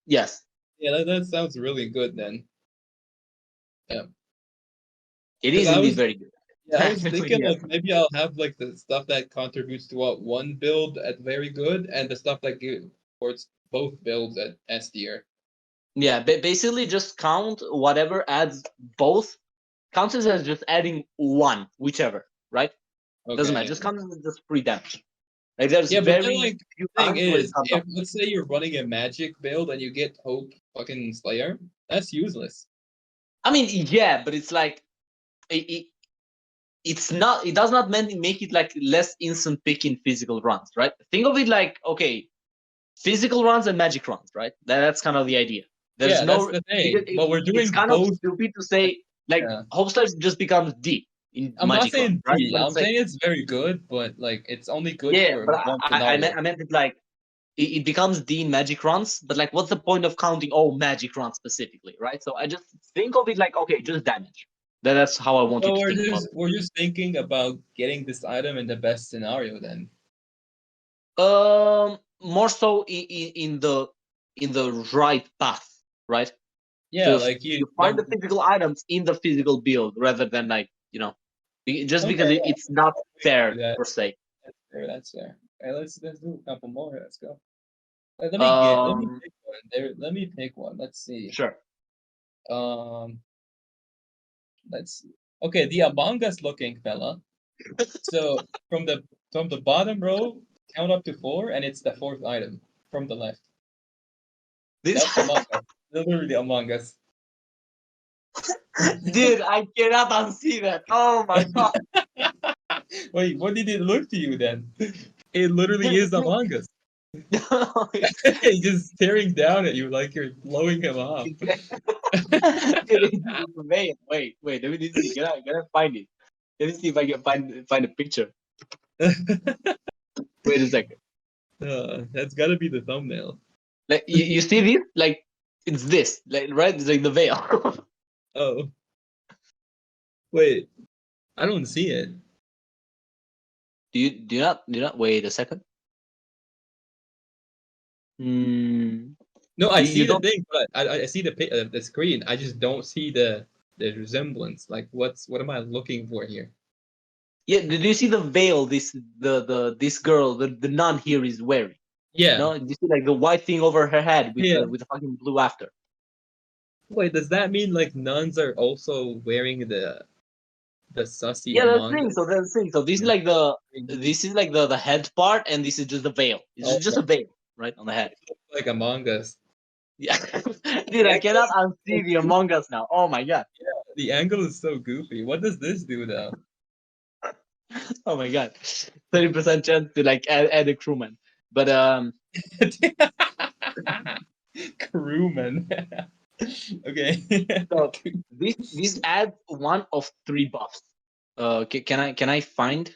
yes, Yeah, that sounds really good then. Yeah. it Because is I indeed was very good. yeah, I was thinking Yes. like maybe I'll have like the stuff that contributes to what one build at very good and the stuff that gives towards both builds at S tier. Yeah, basically just count whatever adds both. Counts as just adding one, whichever, right? Doesn't matter. Okay. Just count as just free damage. Like there's Yeah, but then very like few the thing times where it is, comes if up. let's say you're running a magic build and you get Hope fucking Slayer, that's useless. I mean, yeah, but it's like it, it's not. It does not make it like less instant pick in physical runs, right? Think of it like okay, physical runs and magic runs, right? That's kind of the idea. There's Yeah, that's no the because thing. But we're it's doing kind of both. stupid to say like Yeah. Hopeslash just becomes D in I'm not magic runs, saying right? D. But I'm it's like saying it's very good, but like it's only good yeah, for but one I scenario. meant it like it becomes D in magic runs, but like what's the point of counting all magic runs specifically, right? So I just think of it like okay, just damage. That's how I want you So to we're think about just we're just thinking about getting this item in the best scenario then. it. More so in the right path, right? So Yeah, like you you like find the physical items in the physical build rather than like just okay, because yeah, it's not do fair that. per se. That's fair. That's fair. Okay, let's do a couple more. Let's go. Let me Um, pick one. Let me pick one. Let's see. sure. Um, let's see. Okay, the Among Us looking fella. So from the bottom row, count up to four, and it's the fourth item from the left. This, That's Among Us. Literally Among Us. dude, I cannot unsee that. Oh my god, Wait, what did it look to you then? It literally dude, is Among Us. He's just staring down at you like you're blowing him off. Dude, it's a veil. Wait. Let me see. Gotta find it. Let me see if I can find a picture. Wait a second. That's gotta be the thumbnail. Like you see this? Like it's this, like right? It's like the veil. Oh. Wait. I don't see it. do you not wait a second? Hmm. No, I You see the don't. thing, but I see the screen. I just don't see the resemblance. Like, what am I looking for here? Yeah. Did you see the veil? This girl, the nun here is wearing. Yeah. No, you see like the white thing over her head with Yeah. the fucking blue after. Wait, does that mean like nuns are also wearing the sussy Yeah, that's the Among thing. Us? So that's the thing. So this is like the head part, and this is just the veil. It's Oh, just a veil, right, on the head. like Among Us. Yeah, dude, I cannot unsee the Among Us now. Oh my god. The angle is so goofy. What does this do though? Oh my god. 30% chance to like add a crewman, but Crewman. Okay. so this adds one of 3 buffs. Can I find Do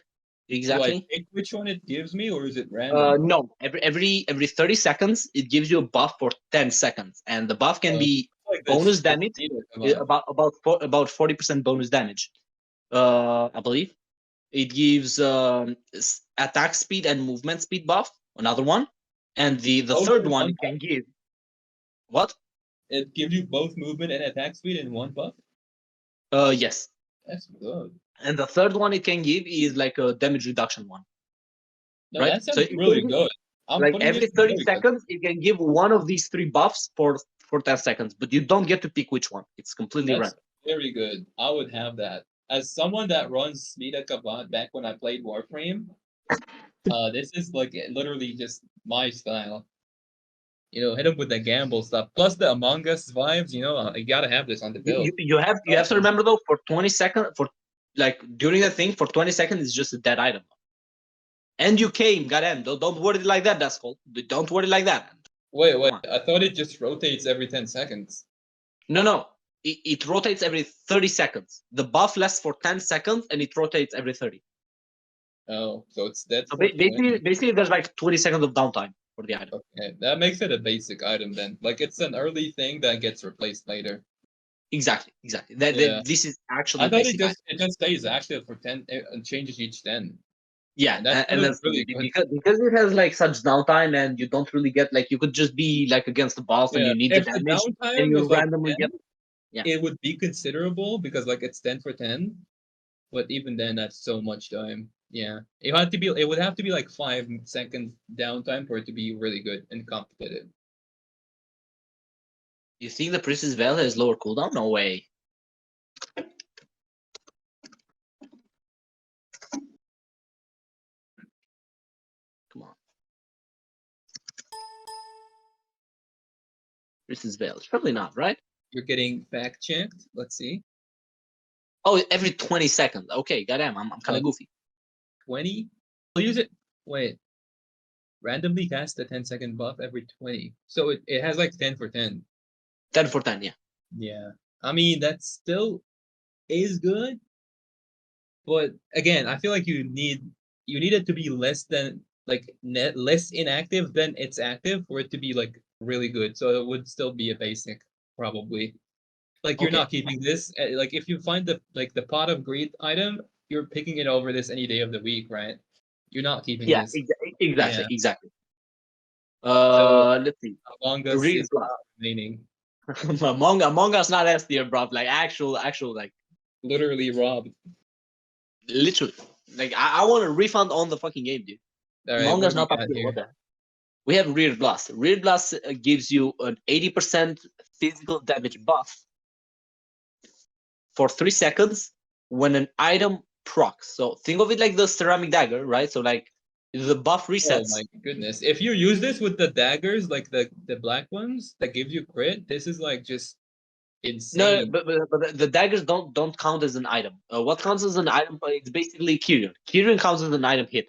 I exactly? pick which one it gives me, or is it random? No. Every 30 seconds it gives you a buff for 10 seconds, and the buff can be Like bonus this damage. come up. About 40% bonus damage. I believe it gives attack speed and movement speed buff. Another one, and the Both third in one one it can give what? It gives you both movement and attack speed in one buff. Yes, That's good. and the third one it can give is like a damage reduction one, No, right? that So sounds it really can give, good. I'm like putting every it 30 very good. seconds it can give one of these 3 buffs for 10 seconds, but you don't get to pick which one. It's completely That's random. very good. I would have that. As someone that runs Smita Kavat back when I played Warframe, this is like literally just my style. Hit him with the gamble stuff. Plus the Among Us vibes, you gotta have this on the build. You have to remember though, for 20 seconds, for like during the thing, for 20 seconds it's just a dead item. And you came, goddamn. Don't word it like that, Skul. Don't word it like that. Wait. Come on. I thought it just rotates every 10 seconds. No. It rotates every 30 seconds. The buff lasts for 10 seconds and it rotates every 30. Oh, so it's dead So for 20. basically, there's like 20 seconds of downtime for the item. Okay, that makes it a basic item then. Like it's an early thing that gets replaced later. Exactly. Yeah. This is actually I thought basic it just stays active for 10 and changes each 10. Yeah, and that's really good. because it has like such downtime, and you don't really get like, you could just be like against the boss and Yeah, you need the if the damage, and downtime you was like randomly 10, get. Yeah. it would be considerable because like it's 10 for 10. But even then, that's so much time. Yeah, it would have to be like 5 seconds downtime for it to be really good and competitive. You think the Priestess Veil has lower cooldown? No way. Come on. Priestess Veil. Probably not, right? You're getting fact checked. Let's see. Oh, every 20 seconds. Okay, goddamn, I'm kind of goofy. 20? I'll use it. Wait. Randomly cast a 10-second buff every 20. So it has like 10 for 10. 10 for 10, yeah. Yeah. I mean, that still is good. But again, I feel like you need it to be less than like less inactive than it's active for it to be like really good. So it would still be a basic, probably. Like you're Okay. not keeping this. Like if you find the pot of greed item, you're picking it over this any day of the week, right? You're not keeping Yeah, this. exactly. So Let's see. Among Us Read is not remaining. Among Us, not S tier, bro. Like actual, like Literally robbed. literally. Like I want a refund on the fucking game, dude. All right, Among what Us do we not up got tier. here? What the heck? We have Rear Blast. Rear Blast gives you an 80% physical damage buff for 3 seconds when an item procs. So think of it like the ceramic dagger, right? So like the buff Oh resets. my goodness! If you use this with the daggers, like the black ones that gives you crit, this is like just insane. No, but the daggers don't count as an item. What counts as an item? It's basically Kyrian. Kyrian counts as an item hit.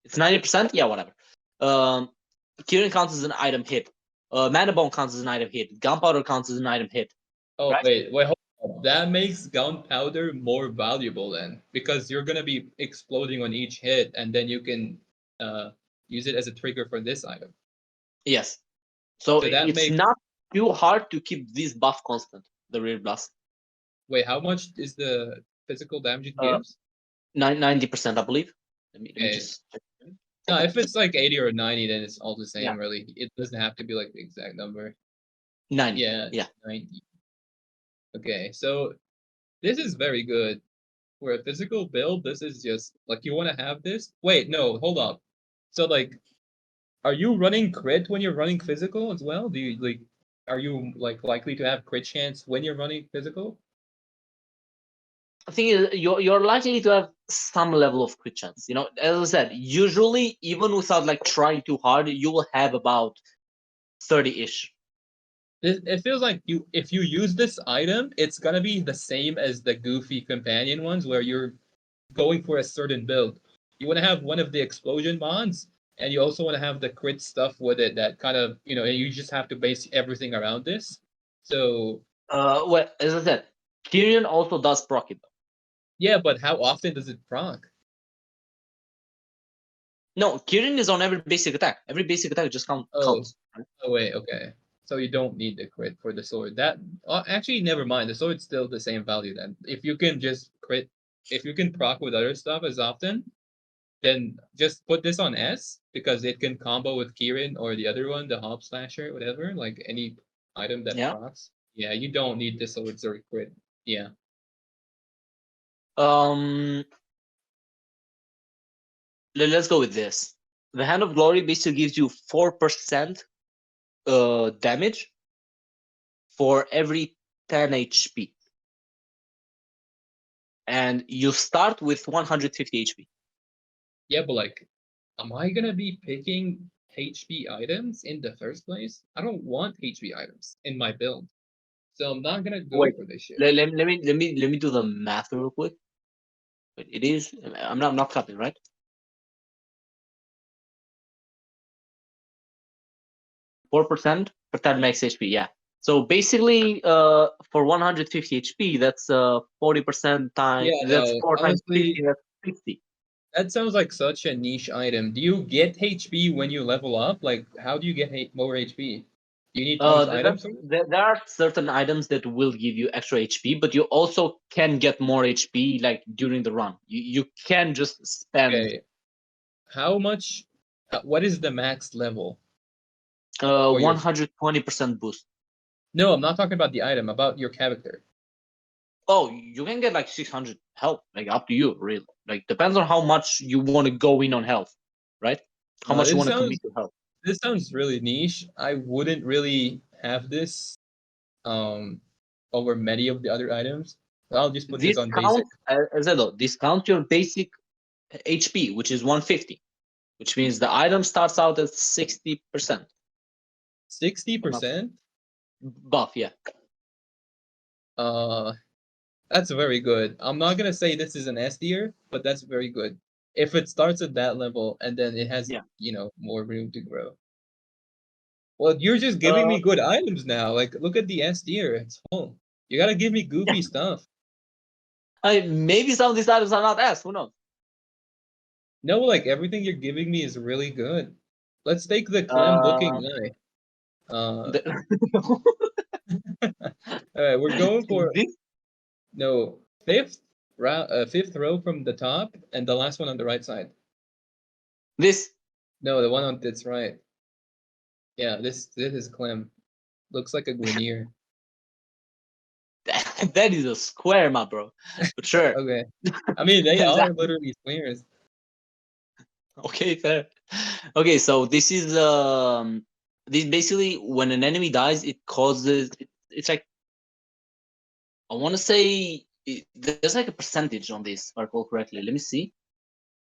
It's 90%. Yeah, whatever. Kieran counts as an item hit. Mana Bone counts as an item hit. Gunpowder counts as an item hit. Oh Right? wait, hold on. That makes gunpowder more valuable then, because you're gonna be exploding on each hit, and then you can uh use it as a trigger for this item. Yes. So So that it's makes not too hard to keep this buff constant, the rear blast. wait, how much is the physical damage it Uh, gives? 90%, I believe. Let me Okay. just check. No, if it's like 80 or 90, then it's all the Yeah, same, really. It doesn't have to be like the exact number. 90. Yeah, Yeah. 90. Okay, so this is very good. For a physical build, this is just like you want to have this. Wait, no, hold up. So like, are you running crit when you're running physical as well? Do you like, are you like likely to have crit chance when you're running physical? I think you're likely to have some level of crit chance. You know, as I said, usually even without like trying too hard, you will have about 30-ish. It feels like you if you use this item, it's gonna be the same as the goofy companion ones where you're going for a certain build. You want to have one of the explosion mods, and you also want to have the crit stuff with it that kind of, you just have to base everything around this. So, Well, as I said, Tyrion also does proc it. yeah, but how often does it proc? No, Tyrion is on every basic attack. Every basic attack just Oh, counts. Right? oh wait, okay. So you don't need the crit for the sword. That actually, never mind. The sword's still the same value then. If you can just crit, if you can proc with other stuff as often, then just put this on S because it can combo with Kirin or the other one, the Hob Slasher, whatever, like any item that Yeah. procs. Yeah, you don't need the swords or crit. Yeah. Um. Let's go with this. The Hand of Glory basically gives you 4% damage for every 10 HP, and you start with 150 HP. Yeah, but like, am I gonna be picking HP items in the first place? I don't want HP items in my build. So I'm not gonna go Wait, for this shit. let me do the math real quick. Wait, it is. I'm not copying, right? 4% for 10 max HP. Yeah. So basically, for 150 HP, that's 40% time. Yeah, That's no, 4 times 50. honestly, That's 50. that sounds like such a niche item. Do you get HP when you level up? Like, how do you get more HP? Do you need to use items? There are certain items that will give you extra HP, but you also can get more HP like during the run. You can just spend Okay, how much? What is the max level for your? 120% boost. No, I'm not talking about the item. About your character. Oh, you can get like 600 health. Like up to you, really. Like depends on how much you want to go in on health, right? How much you This want to sounds commit to health. this sounds really niche. I wouldn't really have this um over many of the other items. I'll just put this on basic. Discount, as I know, discount your basic HP, which is 150, which means the item starts out at 60% 60%? buff. Yeah. Uh That's very good. I'm not gonna say this is an S tier, but that's very good. If it starts at that level and then it has, Yeah. more room to grow. Well, you're just giving Uh, me good items now. Like, look at the S tier. It's full. You gotta give me yeah. goofy stuff. Maybe some of these items are not S. Who knows? No, like everything you're giving me is really good. Let's take the Clem looking Uh, guy. Uh, the, all right, we're going for this no fifth row from the top, and the last one on the right side. this No, the one on that's right. Yeah, this is Clem. Looks like a Gwenier. that is a square, my bro. But sure. Okay. I mean, they are Exactly. literally squares. Okay, fair. Okay, so this basically when an enemy dies, it causes it's like I want to say there's like a percentage on this, if I recall correctly. Let me see.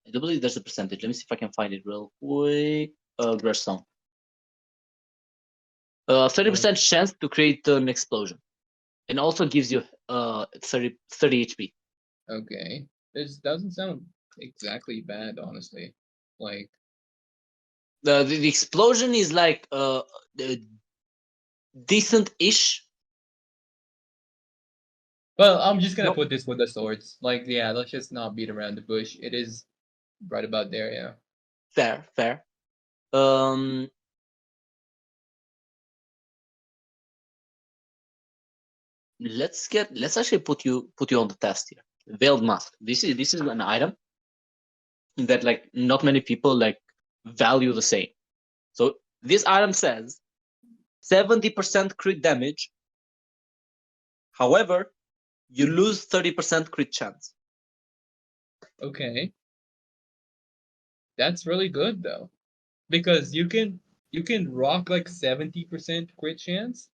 I do believe there's a percentage. Let me see if I can find it real quick. Gresham. 30% chance to create an explosion, and also gives you 30 HP. Okay. This doesn't sound exactly bad, honestly. Like, The explosion is like decent-ish. Well, I'm just gonna No, put this with the swords. Like, yeah, let's just not beat around the bush. It is right about there, yeah. fair, fair. Um, let's actually put you on the test here. Veiled Mask. This is an item that like not many people like value the same. So this item says 70% crit damage. However, you lose 30% crit chance. Okay. That's really good though. Because you can rock like 70% crit chance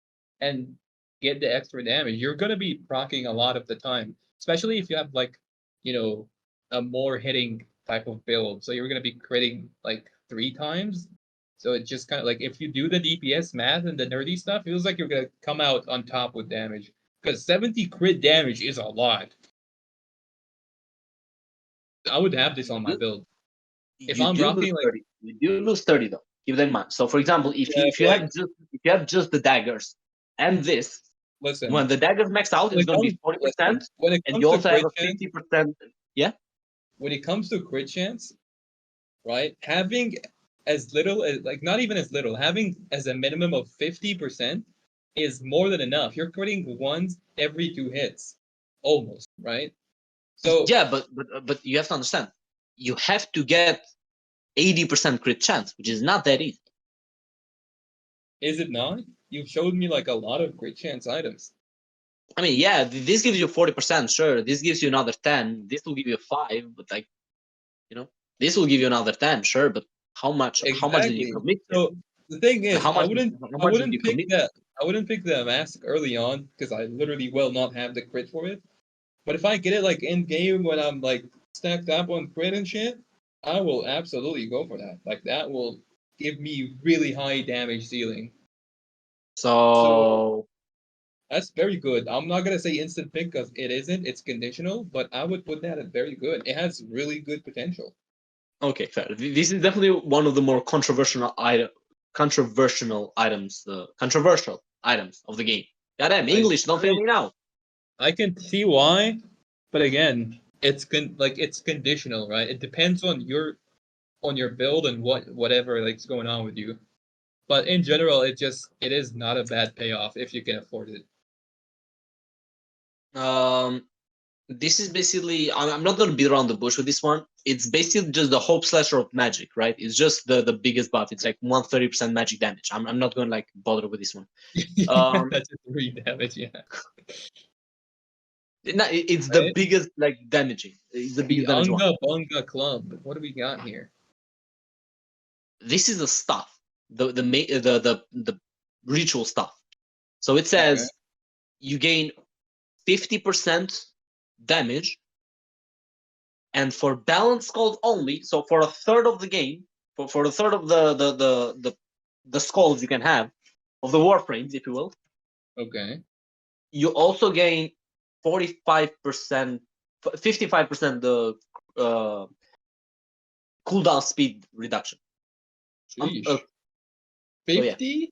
and get the extra damage. You're gonna be proccing a lot of the time, especially if you have like, you know, a more hitting type of build. So you're gonna be critting like 3 times. So it's just kind of like if you do the DPS math and the nerdy stuff, it feels like you're gonna come out on top with damage. Because 70 crit damage is a lot. I would have this You on my do, build. If you I'm do lose rocking like 30. You do lose 30 though. Keep that in mind. So for example, if you yeah, if you but have like just the daggers and this, when listen, the daggers max out, when it's it going to comes be 40%, listen, when it and comes you to also have crit a chance, 50%. Yeah. when it comes to crit chance, right? Having as little as like not even as little, having as a minimum of 50% is more than enough. You're critting once every 2 hits, almost, right? So Yeah, but you have to understand, you have to get 80% crit chance, which is not that easy. is it not? You've showed me like a lot of crit chance items. I mean, yeah, this gives you 40%, sure. This gives you another 10. This will give you 5, but like, you know, this will give you another 10, sure. But how much did you Exactly. commit here? So the thing And is, how much how I much did you wouldn't pick commit here? that I wouldn't pick the mask early on because I literally will not have the crit for it. But if I get it like in game when I'm like stacked up on crit and shit, I will absolutely go for that. Like that will give me really high damage ceiling. So So that's very good. I'm not gonna say instant pick because it isn't. It's conditional, but I would put that at very good. It has really good potential. okay, fair. This is definitely one of the more controversial items of the game. Goddamn, I English, don't fail I, me now. I can see why, but again, it's conditional, right? It depends on your build and whatever like's going on with you. But in general, it is not a bad payoff if you can afford it. Um, this is basically, I'm not going to beat around the bush with this one. It's basically just the hope slasher of magic, right? It's just the biggest buff. It's like 130% magic damage. I'm not going to like bother with this one. That's just 3 damage, yeah. It's the Right? biggest like damaging. It's the The biggest damage one. Unga Bunga Club. What do we got here? This is the stuff, the ritual stuff. So it Okay. says you gain 50% damage, and for balance skulls only. So for a third of the game, for a third of the skulls you can have of the warframes, if you will, Okay. you also gain 45%, 55% the uh, cooldown speed reduction. Sheesh. So yeah, 50?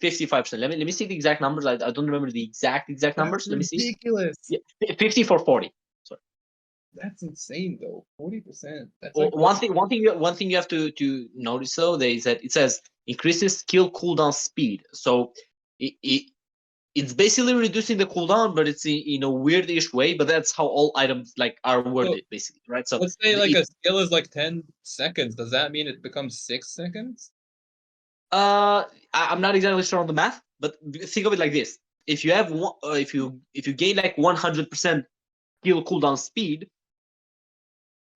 55%. Let me see the exact numbers. I don't remember the exact That's numbers. Let me see. ridiculous. Yeah, 50 for 40. Sorry. That's insane though. 40%. That's like what? One thing you have to notice though is that it says increases skill cooldown speed. So it it's basically reducing the cooldown, but it's in a weirdish way. But that's how all items like are So worded, basically, right? So let's say like it a skill is like 10 seconds. Does that mean it becomes 6 seconds? I'm not exactly sure on the math, but think of it like this: if you have if you gain like 100% skill cooldown speed,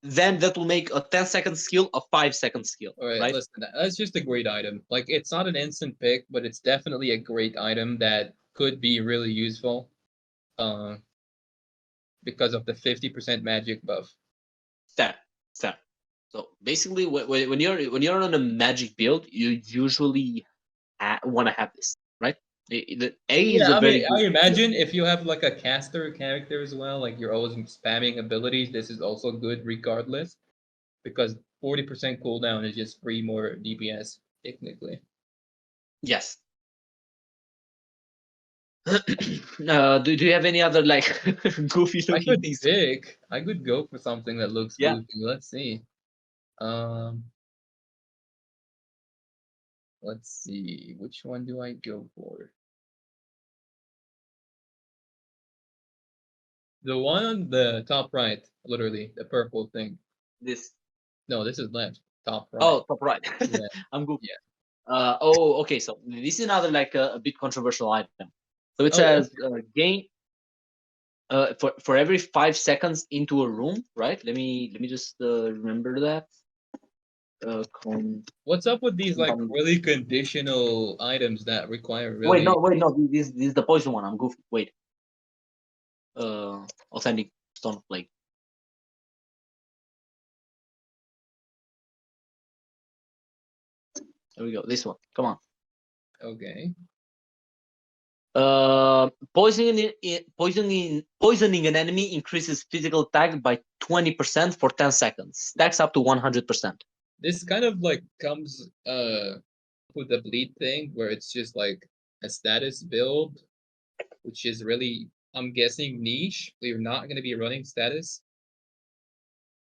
then that will make a 10-second skill a 5-second skill, All right, right? listen, that's just a great item. Like, it's not an instant pick, but it's definitely a great item that could be really useful. Uh, because of the 50% magic buff. Fair, fair. So basically, when you're on a magic build, you usually want to have this, right? The A is Yeah, a I mean, very good I skill. imagine if you have like a caster character as well, like you're always spamming abilities, this is also good regardless, because 40% cooldown is just 3 more DPS, technically. Yes. Do you have any other like goofy I looking could things? pick. I could go for something that looks Yeah. goofy. Let's see. Um, let's see. Which one do I go for? The one on the top right, literally, the purple thing. This. No, this is left. Top right. Oh, top right. Yeah, I'm goofy. yeah. Okay. So this is another like a bit controversial item. So it Oh, says gain for every 5 seconds into a room, right? Let me just remember that. what's up with these like really conditional items that require really? Wait, no. This is the poison one. I'm goofy. Wait. Authentic stone flake. There we go. This one. Come on. Okay. Poisoning an enemy increases physical attack by 20% for 10 seconds. Stacks up to 100%. This kind of like comes with the bleed thing where it's just like a status build, which is really, I'm guessing, niche. We're not gonna be running status.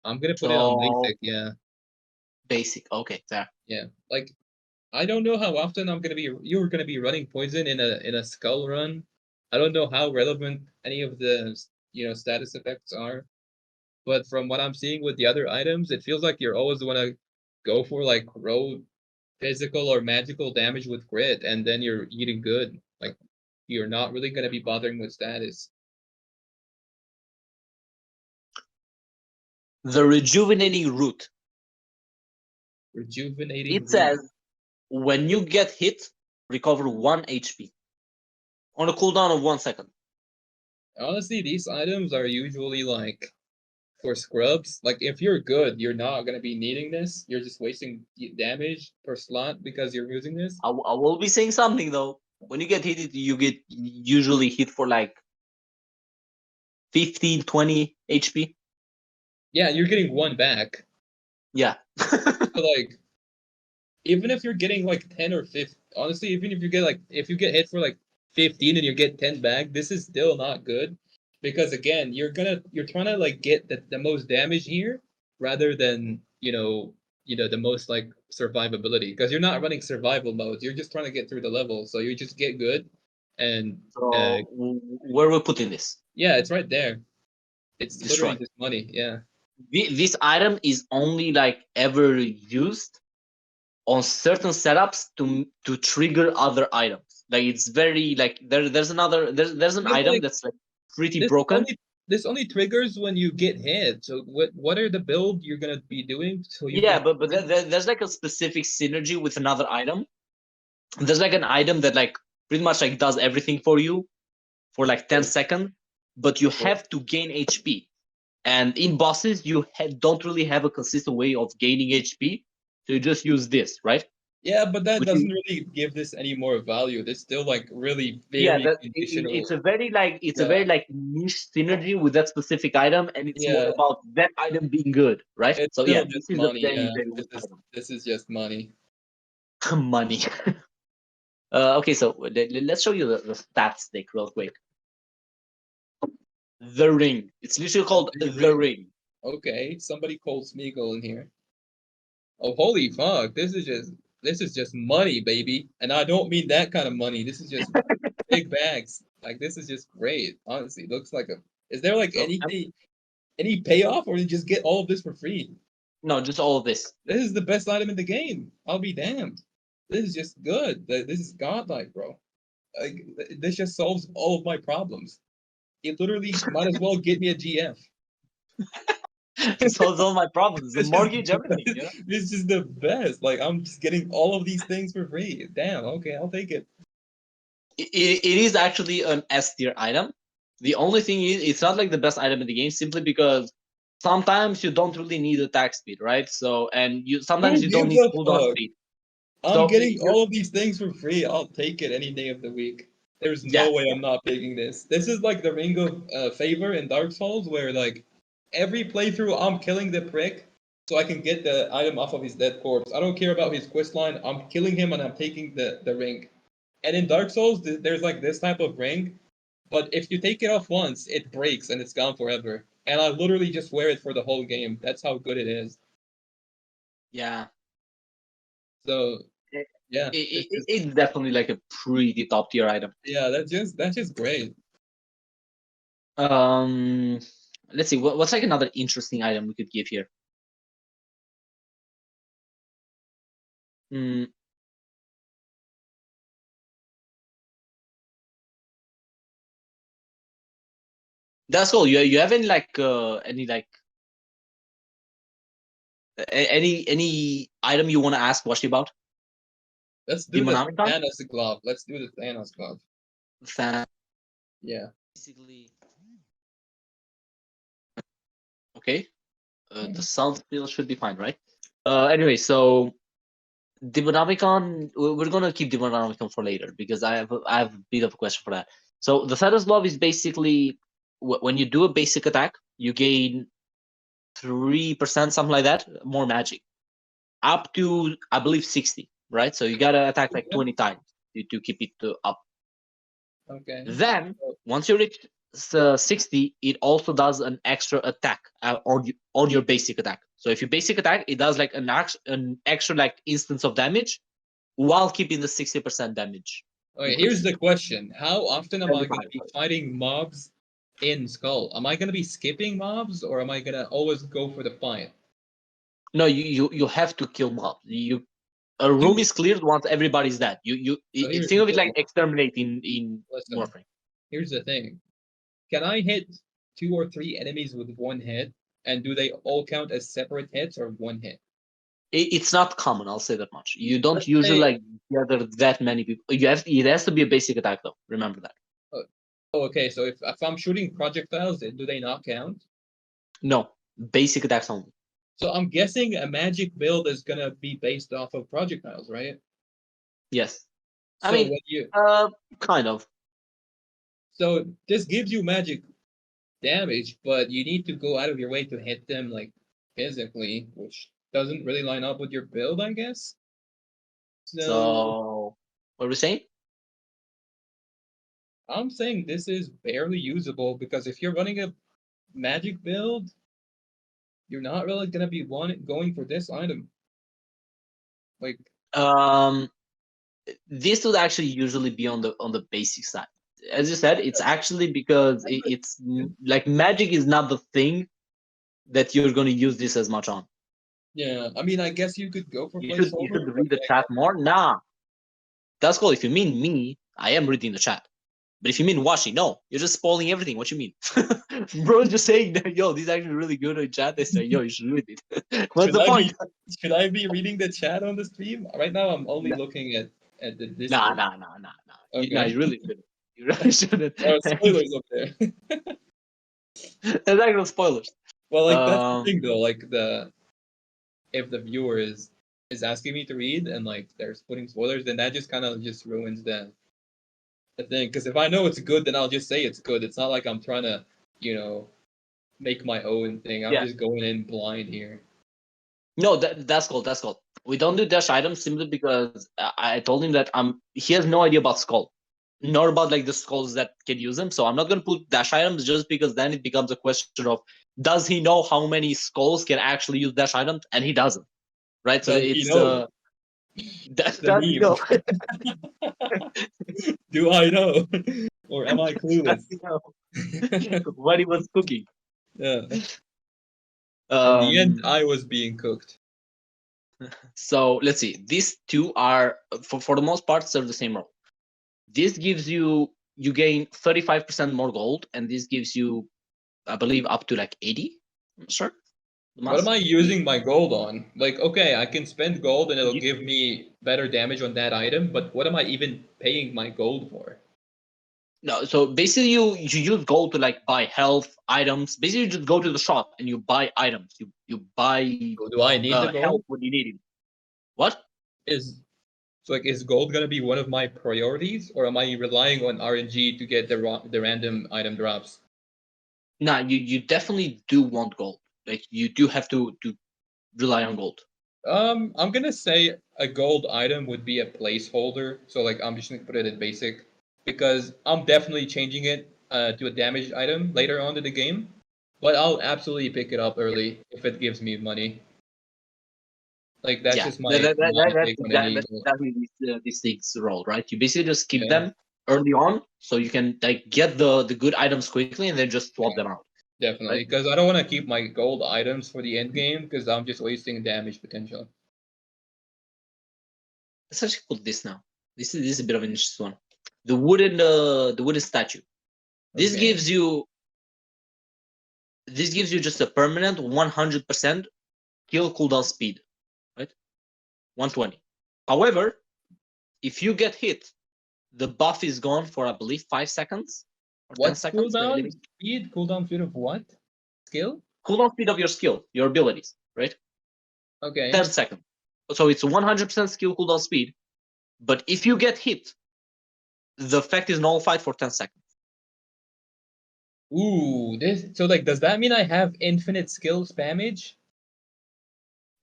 I'm gonna put it on So basic, yeah. basic. Okay, there. Yeah. Like I don't know how often you're gonna be running poison in a skull run. I don't know how relevant any of the status effects are. But from what I'm seeing with the other items, it feels like you're always wanna go for like road physical or magical damage with grit, and then you're eating good. Like you're not really gonna be bothering with status. The rejuvenating root. Rejuvenating It root. says when you get hit, recover 1 HP on a cooldown of 1 second. Honestly, these items are usually like for scrubs. Like if you're good, you're not gonna be needing this. You're just wasting damage per slot because you're using this. I will be saying something though. When you get hit, you get usually hit for like 15, 20 HP. Yeah, you're getting one back. Yeah. So like even if you're getting like 10 or 15, honestly, even if you get hit for like 15 and you get 10 back, this is still not good. Because again, you're trying to like get the most damage here rather than, the most like survivability. Because you're not running survival modes. You're just trying to get through the level. So you just get good and So where we putting this? yeah, it's right there. It's literally Destroy. just money. Yeah. This item is only like ever used on certain setups to trigger other items. Like it's very like there's an Yeah, but item like that's like pretty this broken. only this only triggers when you get hit. So what are the build you're gonna be doing so you Yeah, can but there's like a specific synergy with another item. There's like an item that like pretty much like does everything for you for like 10 seconds, but you have to gain HP. And in bosses, you don't really have a consistent way of gaining HP, so you just use this, right? Yeah, but that Which is doesn't really give this any more value. It's still like really yeah, very that it's conditional. a very like it's a Yeah, very like niche synergy with that specific item, and it's more yeah. about that item being good, right? It's So yeah, still this just is a money. very Yeah, very weak item. this is just money. Money. Okay, so let's show you the stats stick real quick. The ring. It's literally A called big the ring. ring. Okay, somebody called Smeagol in here. Oh, holy fuck! This is just money, baby, and I don't mean that kind of money. This is just big bags. Like this is just great. Honestly, looks like a. Is there like So any payoff, or you just get all of this for free? no, just all of this. This is the best item in the game. I'll be damned. This is just good. This is godlike, bro. Like this just solves all of my problems. It literally might as well get me a GF. It solves all my problems. The It's just mortgage, everything. You know. it's just the best. Like I'm just getting all of these things for free. Damn. Okay, I'll take it. It is actually an S tier item. The only thing is, it's not like the best item in the game, simply because sometimes you don't really need attack speed, right? So, and sometimes Who you don't gives need a cooldown fuck? speed. I'm So getting all of these things for free. I'll take it any day of the week. There's yeah, no way I'm not picking this. This is like the Ring of Favor in Dark Souls, where like every playthrough I'm killing the prick so I can get the item off of his dead corpse. I don't care about his quest line. I'm killing him and I'm taking the ring. And in Dark Souls, there's like this type of ring, but if you take it off once, it breaks and it's gone forever. And I literally just wear it for the whole game. That's how good it is. Yeah. So It, yeah, it's definitely like a pretty top tier item. yeah, that's just great. Let's see. What's like another interesting item we could give here? Hmm. That's all. You haven't like any like any item you want to ask Washi about? Let's do the Demonomicon? Thanos glove. Let's do the Thanos glove. Fan Yeah. basically. Okay. The sound still should be fine, right? Anyway, so Demonomicon, we're gonna keep Demonomicon for later because I have a bit of a question for that. So the Thanos Glove is basically when you do a basic attack, you gain 3%, something like that, more magic, up to I believe 60, right? So you gotta attack like 20 times to keep it up. Okay. Then once you reach 60, it also does an extra attack on your basic attack. So if you basic attack, it does like an extra like instance of damage while keeping the 60% damage. Okay, increase. here's the question. How often am I going to 75, be sorry. fighting mobs in Skull? Am I going to be skipping mobs or am I going to always go for the fight? No, you have to kill mobs. A room is cleared once everybody's dead. So here's Think the of it like thing. exterminating in Listen, Warframe. here's the thing. Can I hit 2 or 3 enemies with one hit? And do they all count as separate hits or one hit? It's not common, I'll say that much. You don't Let's usually say, like gather that many people. It has to be a basic attack though. Remember that. oh, okay, so if I'm shooting projectiles, do they not count? No, basic attacks only. So I'm guessing a magic build is going to be based off of projectiles, right? Yes. I So mean, when you kind of. so this gives you magic damage, but you need to go out of your way to hit them like physically, which doesn't really line up with your build, I guess. So So, what were we saying? I'm saying this is barely usable because if you're running a magic build, you're not really gonna be going for this item. Like Um, this would actually usually be on the basic side. As you said, it's actually because it's like magic is not the thing that you're going to use this as much on. yeah, I mean I guess you could go for You placeholder, should but read the chat more. Nah, that's cool. If you mean me, I am reading the chat. But if you mean Washi, no, you're just spoiling everything. What you mean, bro? Just saying that yo, this is actually really good in chat. They say yo, you should read it. What's should the I point? be should I be reading the chat on the stream? Right now I'm only Nah, looking at the nah, Discord. nah, nah, nah. Nah, Okay. you really shouldn't. You really shouldn't. There are spoilers up there. There's actual spoilers. Well, like that's the Um, thing though. Like the if the viewer is asking me to read and like they're putting spoilers, then that just kind of just ruins the thing. Because if I know it's good, then I'll just say it's good. It's not like I'm trying to, you know, make my own thing. I'm yeah. just going in blind here. No, that's cool. That's cool. We don't do dash items simply because I told him that he has no idea about skull, nor about like the skulls that can use them. So I'm not gonna put dash items just because then it becomes a question of does he know how many skulls can actually use dash items, and he doesn't, right? So Does he it's know? The does he know? meme. Do I know? Or am I Does clueless? he know what he was cooking? Yeah. In the end, Um. I was being cooked. So let's see. These two are for the most part serve the same role. This gives you gain 35% more gold, and this gives you, I believe, up to like 80. I'm not sure. What am I using my gold on? Like, okay, I can spend gold and it'll You, give me better damage on that item, but what am I even paying my gold for? no, so basically you use gold to like buy health items. Basically, you just go to the shop and you buy items. You buy Do I need the health gold? when you need it. What? Is so like is gold gonna be one of my priorities, or am I relying on RNG to get the random item drops? Nah, you definitely do want gold. Like you do have to rely on gold? I'm gonna say a gold item would be a placeholder. So like I'm just gonna put it in basic because I'm definitely changing it to a damaged item later on in the game. But I'll absolutely pick it up early if it gives me money. Like that's Yeah, just my that's take on it. exactly these things role, right? You basically just keep Yeah, them early on, so you can like get the good items quickly, and then just swap them out, definitely. right? Because I don't want to keep my gold items for the end game because I'm just wasting damage potential. Let's actually put this now. This is a bit of an interesting one. The wooden statue. This Okay. gives you just a permanent 100% kill cooldown speed, right? 120. However, if you get hit, the buff is gone for I believe 5 seconds or 10 What's seconds. Wait, let cooldown me speed? Cooldown speed of what? Skill? cooldown speed of your skill, your abilities, right? Okay. 10 seconds. So it's 100% skill cooldown speed. But if you get hit, the effect is nullified for 10 seconds. Ooh, this. So like, does that mean I have infinite skill spammage?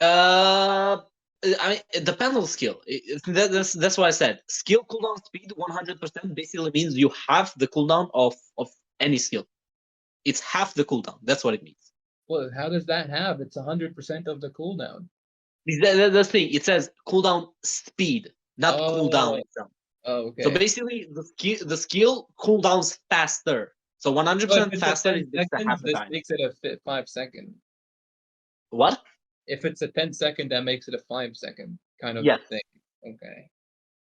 I mean, it depends on skill. That's what I said. Skill cooldown speed 100% basically means you have the cooldown of any skill. It's half the cooldown. That's what it means. Well, how does that have? It's 100% of the cooldown. That's the thing. It says cooldown speed, not cooldown Oh, itself. So okay. basically, the skill cooldowns faster. So So if 100% it's a faster 10 is basically half seconds, the this time. makes it a 5 second. What? If it's a 10 second, that makes it a 5 second kind of Yes. thing. Okay.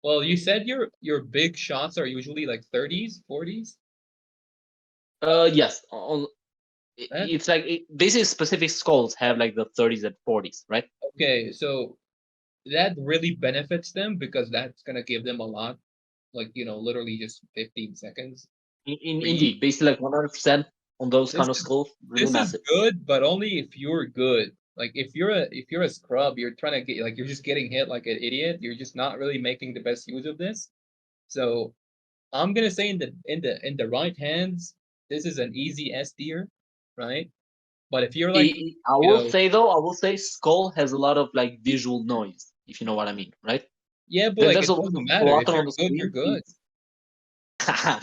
Well, you said your big shots are usually like 30s, 40s. Yes. That It's like basically specific skulls have like the 30s and 40s, right? okay. So that really benefits them because that's gonna give them a lot, like literally just 15 seconds free. Indeed, basically like 100% on those This kind of is skulls, really this is massive. good, but only if you're good. Like if you're a scrub, you're trying to get like you're just getting hit like an idiot. You're just not really making the best use of this. So I'm gonna say in the right hands, this is an easy S tier, right? But if you're like I you will know, say though, I will say skull has a lot of like visual noise, if you know what I mean, right? yeah, but like There's a it lot of doesn't matter. If clutter you're on the good, you're screen. good.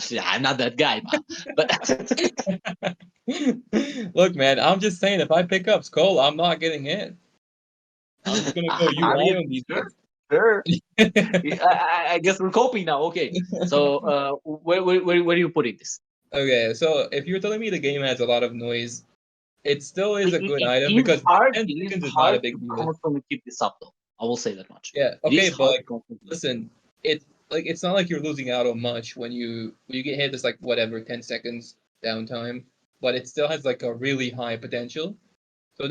Yeah, I'm not that guy, but Look, man, I'm just saying if I pick up Skull, I'm not getting hit. I'm just gonna go I UI mean, on these sure, things. sure. I guess we're coping now. Okay, so where are you putting this? Okay, so if you're telling me the game has a lot of noise, it still is It, a it, good it item is because hard. 10 It is seconds is not a hard to big deal. constantly keep this up, though. I will say that much. Yeah, It is okay, but hard to like, constantly. listen, it's not like you're losing out on much when you get hit. It's like whatever 10 seconds downtime, but it still has like a really high potential. So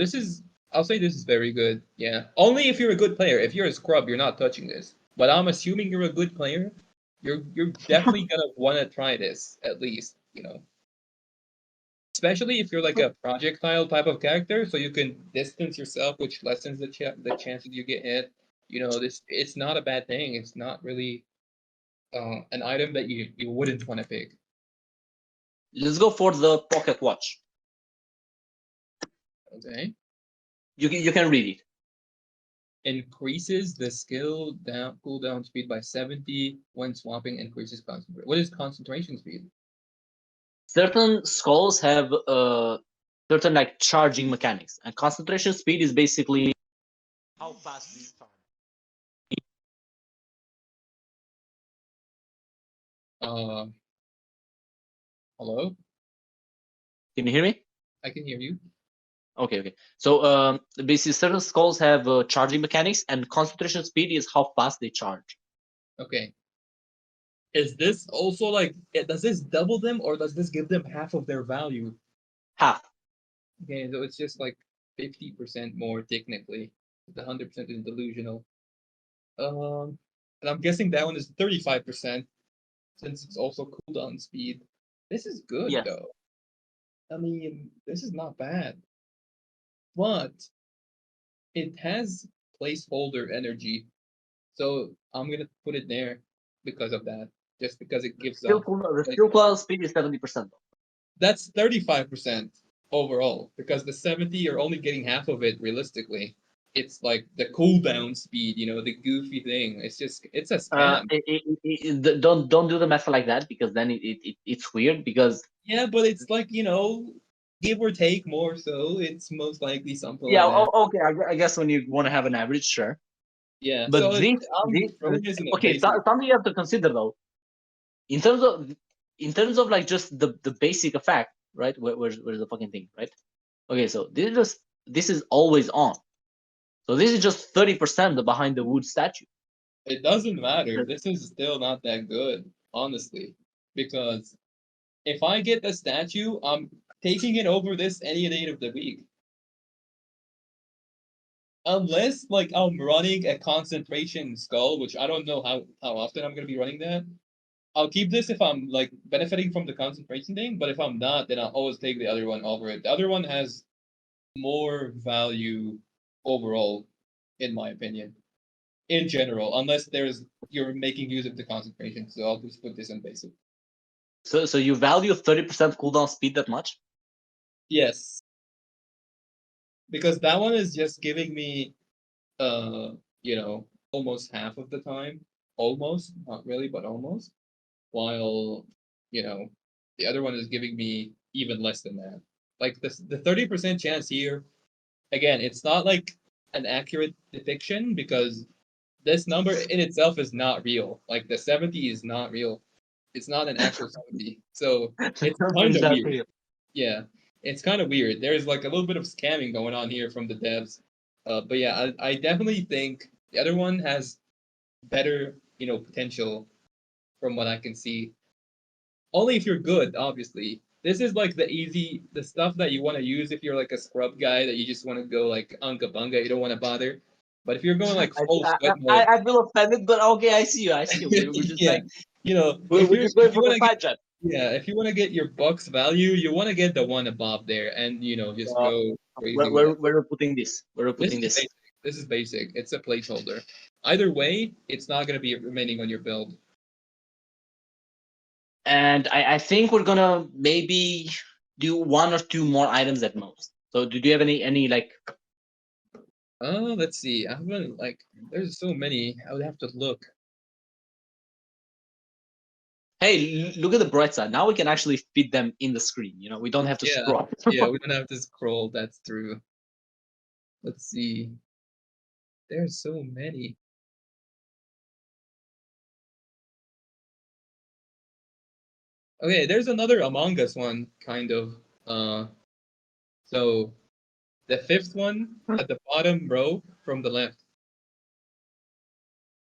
I'll say this is very good. Yeah, only if you're a good player. If you're a scrub, you're not touching this. But I'm assuming you're a good player. You're definitely gonna want to try this at least. Especially if you're like a projectile type of character, so you can distance yourself, which lessens the chances you get hit. This it's not a bad thing. It's not really an item that you wouldn't want to pick. Let's go for the pocket watch. Okay, You can read it. increases the skill down cooldown speed by 70 when swapping. Increases concentration. What is concentration speed? Certain skulls have certain like charging mechanics, and concentration speed is basically how fast do you charge. Uh, hello, Can you hear me? I can hear you. Okay. So basically, certain skulls have charging mechanics, and concentration speed is how fast they charge. Okay, is this also like does this double them or does this give them half of their value? Half. Okay, so it's just like 50% more technically. The 100% is delusional. And I'm guessing that one is 35% since it's also cooldown speed. This is good Yes. though. I mean, this is not bad, but it has placeholder energy, so I'm gonna put it there because of that. Just because it gives off The like skill cooldown speed is 70%. that's 35% overall because the 70 you're only getting half of it realistically. it's like the cooldown speed, the goofy thing. It's a scam. Don't do the math like that, because then it's weird, because Yeah, but it's like, give or take more so. It's most likely something yeah, like that. okay, I guess when you want to have an average, sure. Yeah. But So I'm throwing this in a okay, basic. something you have to consider though, in terms of like just the basic effect, right? Where's the fucking thing, right? Okay, so this is always on. So this is just 30% behind the wood statue. It doesn't matter. This is still not that good, honestly. Because if I get the statue, I'm taking it over this any day of the week. Unless like I'm running a concentration skull, which I don't know how often I'm gonna be running that. I'll keep this if I'm like benefiting from the concentration thing, but if I'm not, then I'll always take the other one over it. The other one has more value overall, in my opinion. In general, unless you're making use of the concentration. So I'll just put this in basic. So you value 30% cooldown speed that much? Yes. Because that one is just giving me almost half of the time. Almost, not really, but almost. While, you know, the other one is giving me even less than that. Like the 30% chance here, again, it's not like an accurate depiction because this number in itself is not real. Like the 70 is not real. It's not an actual 70. So it's kind of That's weird. real. Yeah, it's kind of weird. There's like a little bit of scamming going on here from the devs. But yeah, I definitely think the other one has better, potential from what I can see. Only if you're good, obviously. This is like the stuff that you want to use if you're like a scrub guy that you just want to go like unga bunga, you don't want to bother. But if you're going like full sweat mode, I feel offended, but okay, I see you. I see you. We're just yeah, like we're if just going you for the want to get side chat. yeah, if you want to get your bucks value, you want to get the one above there, and just go crazy with that. Where we're putting this? Where we're This putting is this? basic. This is basic. It's a placeholder. Either way, it's not going to be remaining on your build. And I think we're gonna maybe do one or two more items at most. So do you have any like? Let's see. I haven't like. There's so many. I would have to look. Hey, look at the bright side. Now we can actually fit them in the screen. We don't have to Yeah, scroll. yeah. We don't have to scroll. That's true. Let's see. There's so many. Okay, there's another Among Us one, kind of. So the fifth one at the bottom row from the left.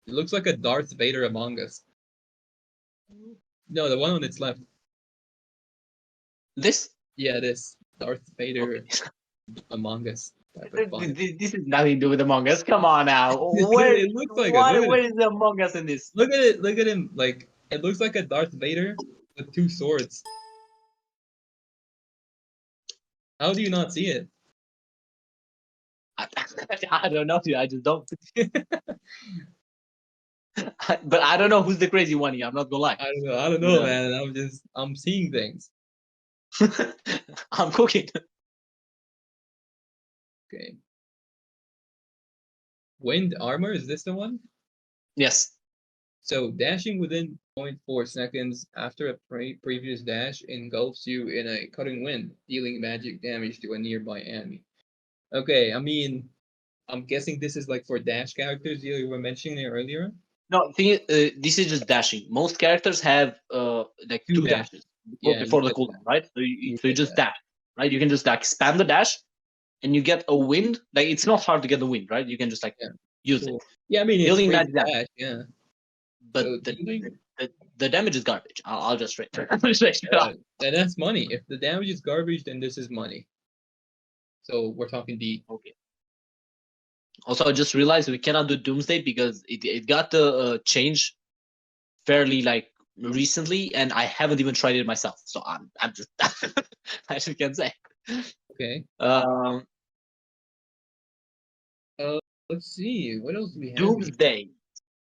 It looks like a Darth Vader Among Us. No, the one on its left. This? Yeah, this Darth Vader Okay. Among Us type of font. This is nothing to do with Among Us. Come on now. It looks like it. Look at Where it. is the Among Us in this? Look at it. Look at him. Like it looks like a Darth Vader with two swords. How do you not see it? I don't know, dude. I just don't. But I don't know who's the crazy one here. I'm not gonna lie. I don't know. I don't know, man. I'm seeing things. I'm cooking. Okay. Wind armor, is this the one? Yes. So dashing within 0.4 seconds after a previous dash engulfs you in a cutting wind, dealing magic damage to a nearby enemy. Okay, I mean, I'm guessing this is like for dash characters you were mentioning earlier. No, this is just dashing. Most characters have like two dashes Yeah, before you the get cooldown, that. right? You So you get just that. dash, right? You can just like spam the dash, and you get a wind. Like it's not hard to get the wind, right? You can just like Yeah, use it, cool. Yeah, I mean it's dealing free to magic damage. dash. Yeah. But So dealing. the damage is garbage. I'll just straight it off. And that's money. If the damage is garbage, then this is money. So we're talking D. Okay. Also, I just realized we cannot do Doomsday because it got the change fairly like recently, and I haven't even tried it myself. So I'm just I just can't say. Okay. Um, Let's see. What else do we have here? Doomsday.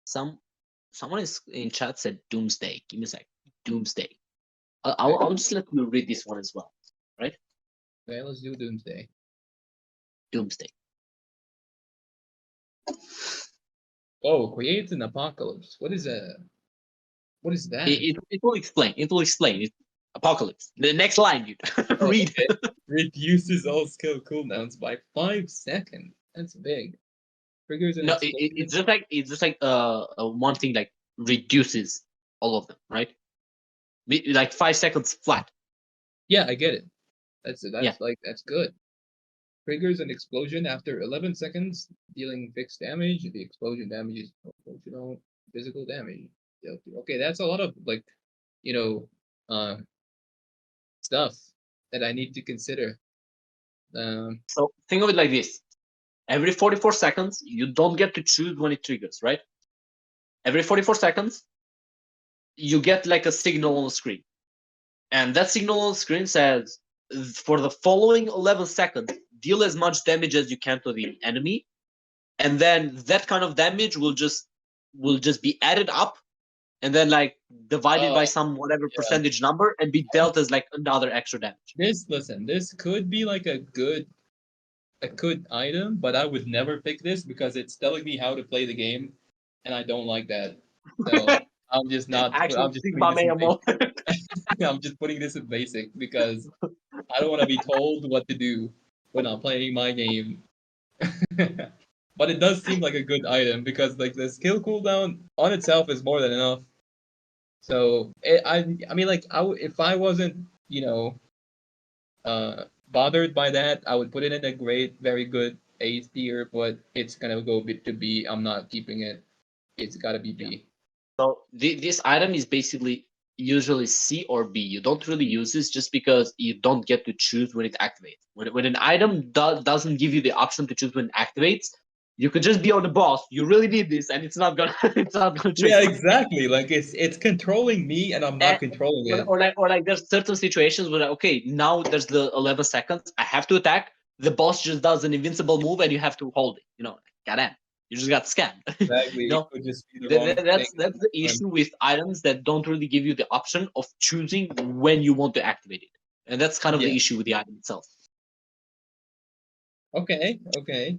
Someone is in chat said Doomsday. Give me a sec. Doomsday. I'll just let you read this one as well, right? Okay, let's do Doomsday. Doomsday. Oh, creates an apocalypse. What is that? What is that? It will explain. It will explain. Apocalypse. The next line, dude. Oh, Read. okay. Reduces all skill cooldowns by 5 seconds. That's big. Triggers an No, explosion. it's just like one thing like reduces all of them, right? Like 5 seconds flat. Yeah, I get it. Yeah. That's good. Triggers an explosion after 11 seconds, dealing fixed damage. The explosion damages proportional physical damage. Okay, that's a lot of like, you know, stuff that I need to consider. So think of it like this: every 44 seconds, you don't get to choose when it triggers, right? Every 44 seconds, you get like a signal on the screen, and that signal on the screen says, for the following 11 seconds, deal as much damage as you can to the enemy, and then that kind of damage will just be added up and then like divided by some whatever Yeah. percentage number and be dealt as like another extra damage. This could be like a good item, but I would never pick this because it's telling me how to play the game, and I don't like that. So I'm just not. Actually, I'm just putting Sigma this in Mayamo. basic. I'm just putting this in basic because I don't want to be told what to do when I'm playing my game. But it does seem like a good item because like the skill cooldown on itself is more than enough. So I mean like if I wasn't bothered by that, I would put it in a great, very good A tier, but it's gonna go bit to B. I'm not keeping it. It's gotta be B. Yeah. So this item is basically usually C or B. You don't really use this just because you don't get to choose when it activates. When an item doesn't give you the option to choose when it activates, you could just be on the boss. You really need this, and it's not gonna it's not gonna trigger. Yeah, exactly. Like it's controlling me, and I'm not controlling it. Or like there's certain situations where okay, now there's the 11 seconds. I have to attack. The boss just does an invincible move, and you have to hold it. Goddamn, you just got scammed. Exactly. you It know, could just be the wrong thing. that's the issue with items that don't really give you the option of choosing when you want to activate it, and that's kind of the Yeah. issue with the item itself. Okay. Okay.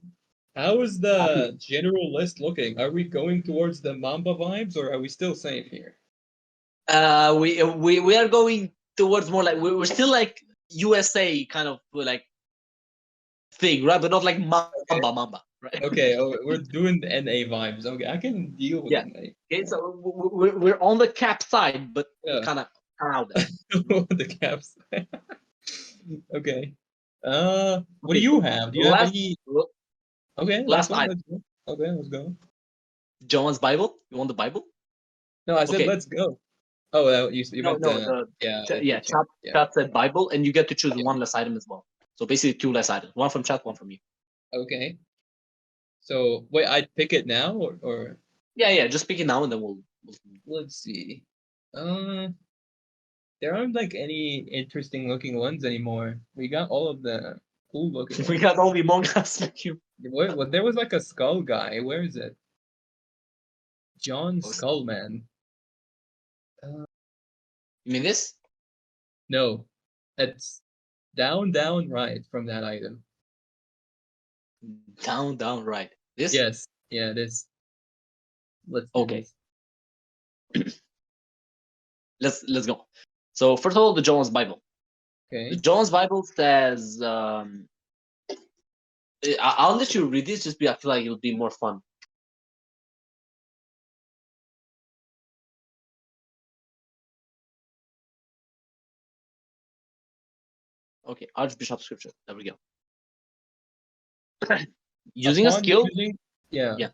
How is the general list looking? Are we going towards the Mamba vibes, or are we still safe here? We are going towards more like we're still like USA kind of like thing, right? But not like Mamba, right? Okay, we're doing the NA vibes. Okay, I can deal with Yeah. NA. Okay, so we're on the cap side, but we're Yeah. kind of out there. The caps. Okay. What do Okay, you so have? Do you have last any? Okay, last last one. item, Let's go. Okay, let's go. John's Bible. You want the Bible? No, I said Okay. let's go. Oh, you No, meant no. the yeah the Yeah. chat. Chat Yeah. chat said Bible, and you get to choose Yeah. one less item as well. So basically, two less items. One from chat, one from you. Okay. So wait, I pick it now or Yeah. Just pick it now, and then we'll let's see. Uh, there aren't like any interesting looking ones anymore. We got all of the cool looking we ones. got all the Among Us. There was like a skull guy. Where is it? John Skullman. You mean this? No, it's down, right from that item. Down, right. This? Yes, yeah, this. Let's do Okay. this. Let's go. So first of all, the John's Bible. Okay. The John's Bible says. I'll let you read this. I feel like it'll be more fun. Okay, Archbishop Scripture. There we go. Using a skill.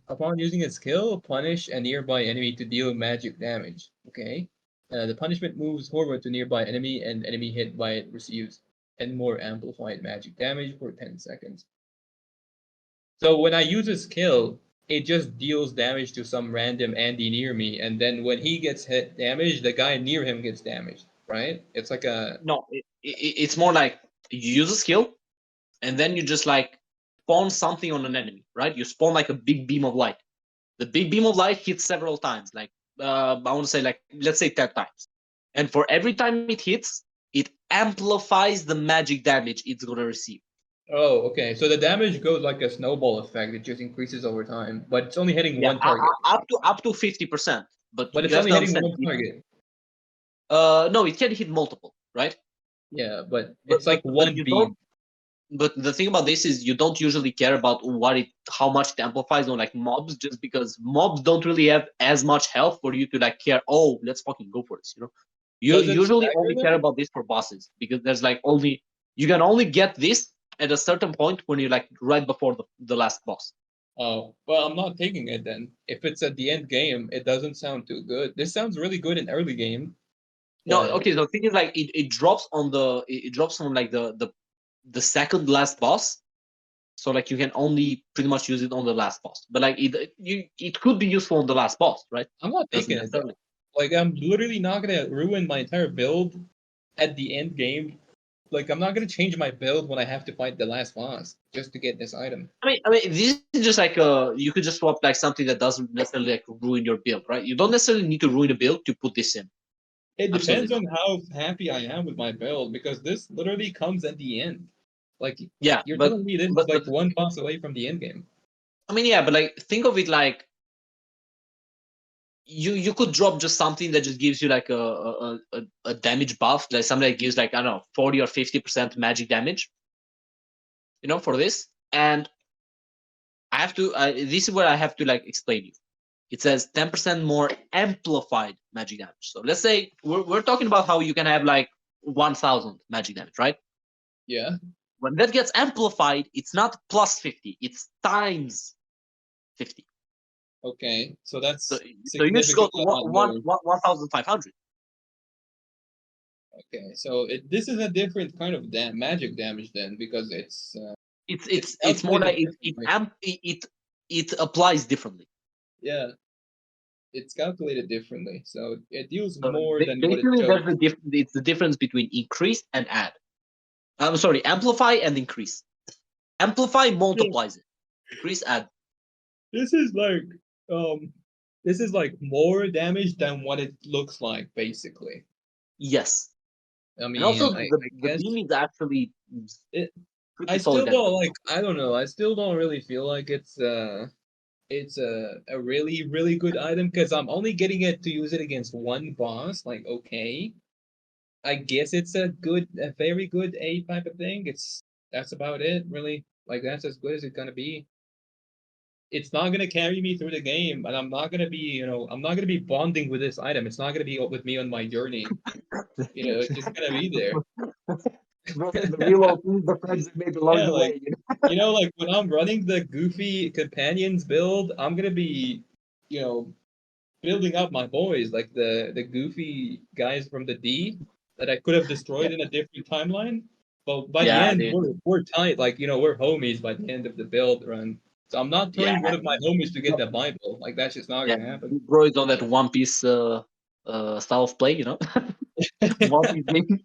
Upon using a skill, punish a nearby enemy to deal magic damage. Okay. The punishment moves forward to nearby enemy, and enemy hit by it receives 10 more amplified magic damage for 10 seconds. So when I use a skill, it just deals damage to some random Andy near me, and then when he gets hit damage, the guy near him gets damaged, right? It's like a No, it's more like you use a skill, and then you just like spawn something on an enemy, right? You spawn like a big beam of light. The big beam of light hits several times, like I want to say like let's say 10 times, and for every time it hits, it amplifies the magic damage it's gonna receive. Oh, okay. So the damage goes like a snowball effect. It just increases over time, but it's only hitting Yeah, one target. up to 50%. But But you it's have only to hitting understand. one target. No, it can hit multiple, right? Yeah, but But it's like one you don't. beam. But the thing about this is you don't usually care about how much it amplifies on like mobs, just because mobs don't really have as much health for you to like care. Oh, let's fucking go for this. You Does it usually stagger only care them? about this for bosses, because there's like only you can only get this at a certain point when you're like right before the last boss. Oh, well, I'm not taking it then. If it's at the end game, it doesn't sound too good. This sounds really good in early game, No, but okay. So the thing is like it drops on it drops on like the second last boss. So like you can only pretty much use it on the last boss, but like it could be useful on the last boss, right? I'm not Doesn't taking it though. necessarily. Like, I'm literally not gonna ruin my entire build at the end game. Like, I'm not gonna change my build when I have to fight the last boss just to get this item. I mean, this is just like you could just swap like something that doesn't necessarily like ruin your build, right? You don't necessarily need to ruin a build to put this in. It Absolutely depends not. on how happy I am with my build because this literally comes at the end. Like, Yeah, you're telling me this is but like one boss away from the end game. I mean, yeah, but like think of it like you could drop just something that just gives you like a damage buff, like something that gives like I don't know 40 or 50% magic damage, for this. And I have to. This is where I have to like explain you. It says 10% more amplified magic damage. So let's say we're talking about how you can have like 1,000 magic damage, right? Yeah. When that gets amplified, it's not plus 50, it's times 50. Okay. So So, that's so you just go significantly to a lot more. 1,500. Okay. So this is a different kind of magic damage then because it's It's more like calculated differently. it applies differently. Yeah. It's calculated differently. So it deals So more than what it basically, shows. it's the difference between increase and add. I'm sorry, amplify and increase. Amplify Yeah. multiplies it. Increase add. This is like um this is like more damage than what it looks like, basically. Yes. I And mean, also I the guess beam is actually it I pretty still solid damage. don't like I don't know, I still don't really feel like it's a really, really good item because I'm only getting it to use it against one boss. Like, okay. I guess it's a very good A type of thing. That's about it, really. Like that's as good as it's gonna be. It's not gonna carry me through the game, and I'm not gonna be, I'm not gonna be bonding with this item. It's not gonna be with me on my journey. It's just gonna be there. The real old the friends that made along Yeah, the like way. like when I'm running the goofy companions build, I'm gonna be, you know, building up my boys, like the goofy guys from the D that I could have Yeah, destroyed in a different timeline. But by the yeah, end, dude. we're tight. Like we're homies by the end of the build run. So I'm not Yeah, turning one of my homies to get the Bible. Like that's just not yeah. gonna happen. Bro is on that One Piece style of play, One Piece game.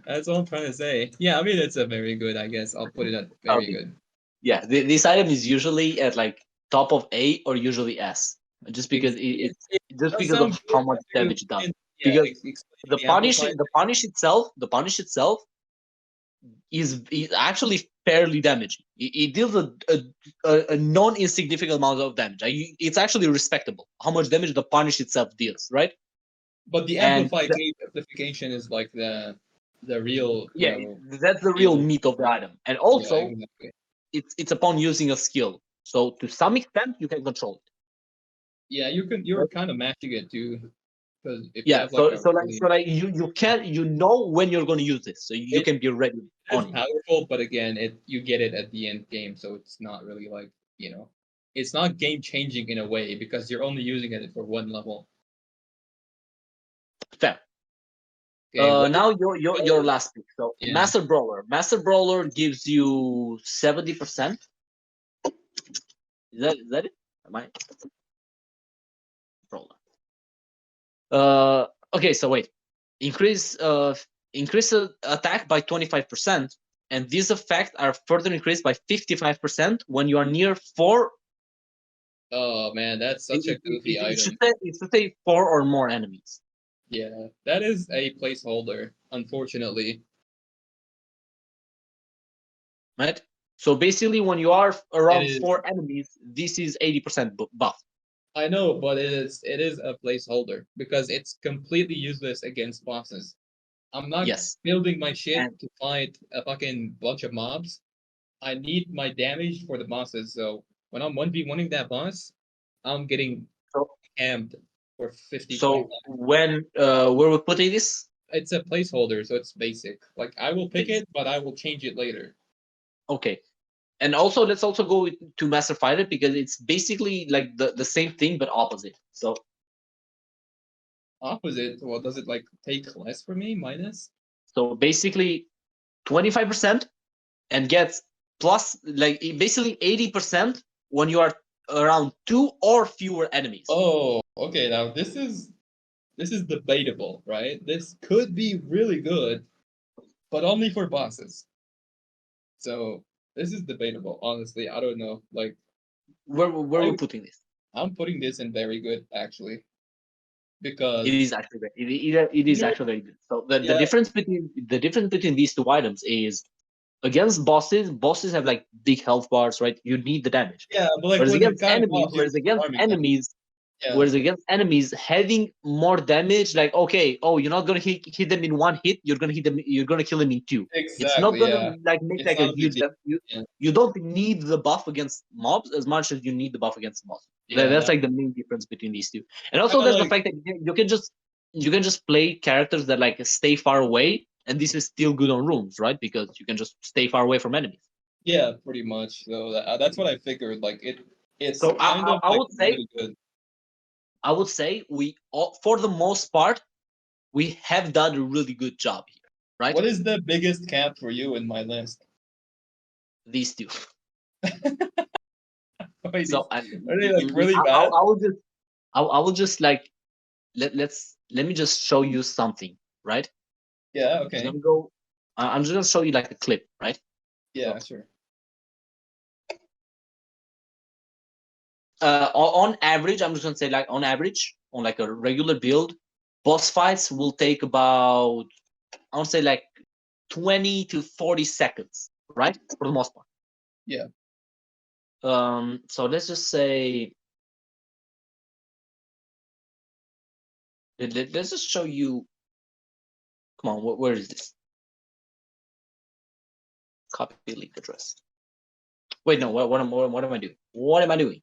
That's all I'm trying to say. Yeah, I mean it's a very good. I guess I'll put it at very Okay. good. Yeah, this item is usually at like top of A or usually S, just because It just does because of sound good how much when you damage it does. yeah, Because explaining the amplified. the punish itself is actually fairly damaging. It deals a non insignificant amount of damage. It's actually respectable how much damage the punish itself deals, right? But the And amplification is like the real, yeah, that's the real skill. meat of the item. And Yeah, also, exactly. it's upon using a skill. So to some extent, you can control it. Yeah, you're Right? kind of matching it too, because if you Yeah. have like a So really, like you can when you're going to use this, so you it can be ready is on it. powerful, but again, you get it at the end game, so it's not really like it's not game changing in a way because you're only using it for one level. Fair. Okay, what is Now your oh, last pick. So yeah. Master Brawler. Master Brawler gives you 70%. Is that it? Am I Brawler? Okay. So wait. Increase increase attack by 25%, and these effects are further increased by 55% when you are near four. Oh man, that's such a goofy item. It should say four or more enemies. Yeah, that is a placeholder, unfortunately. right? So basically, when you are around is. 4 enemies, this is 80% buff. I know, but it is a placeholder because it's completely useless against bosses. I'm not Yes. building my shit And to fight a fucking bunch of mobs. I need my damage for the bosses. So when I'm 1v1ing that boss, I'm getting so, amped for 50 so 25. when where we putting this? It's a placeholder, so it's basic. Like I will pick Base. it, but I will change it later. Okay. And also, let's also go to Master Fighter because it's basically like the same thing but opposite. So Opposite, well, does it like take less for me? Minus? basically 25% and gets plus like basically 80% when you are around 2 or fewer enemies. Oh, okay. Now this is debatable, right? This could be really good, but only for bosses. So this is debatable. Honestly, I don't know. Like Where I, we're putting this? I'm putting this in very good actually It because is actually it is you know, actually very good. So the yeah, difference between these two items is against bosses have like big health bars, right? You need the damage. yeah. But like Whereas when the against guy enemies, boss, you're whereas just against farming them. enemies, Yeah, whereas against enemies having more damage, like okay, oh, you're not gonna hit them in one hit, you're gonna kill them in two. It's not exactly. gonna Yeah, like make it's like a not a big huge deal. Yeah, you don't need the buff against mobs as much as you need the buff against boss. yeah. That's Now like the main difference between these two. And kind also of there's the like fact that you can just play characters that like stay far away, and this is still good on rooms, right? Because you can just stay far away from enemies. yeah, pretty much. So that's what I figured. Like it's So kind of I like would say really good. we all, for the most part, we have done a really good job here, right? What is the biggest cap for you in my list? These two. Wait, So are they like really bad? I will just like let me just show you something, right? Yeah, Just okay. gonna go. I'm just gonna show you like a clip, right? Yeah, So sure. on average, I'm just gonna say like on average, on like a regular build, boss fights will take about I would say like 20 to 40 seconds, right? For the most part. Yeah. So let's just say let's just show you. Come on, where is this? Copy link address. Wait, no. What am I doing? What am I doing?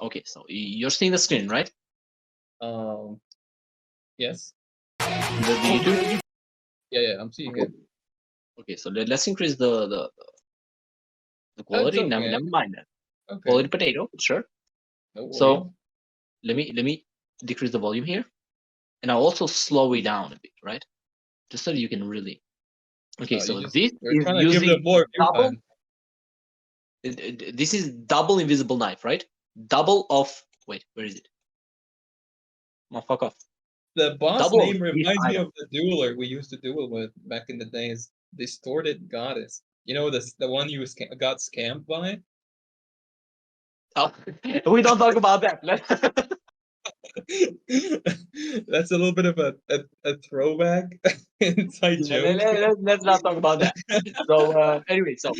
Okay, so you're seeing the screen, right? Yes. The YouTube. Yeah, yeah, I'm seeing Okay. it. Okay, so let's increase the That's quality. okay. Never mind that. Okay. Quality potato, sure. No worries. So let me decrease the volume here, and I'll also slow it down a bit, right? Just so you can really. Okay, You so just this you're is trying to give them using more view double. time. This is double invisible knife, right? Double of. Wait, where is it? Oh, fuck off. The boss Double of name this reminds me item. of the dueler we used to duel with back in the days. Distorted Goddess. You know the one you got scammed by? Oh, we don't talk about that. That's a little bit of a throwback inside Yeah, joke. let's not talk about that. So anyway, so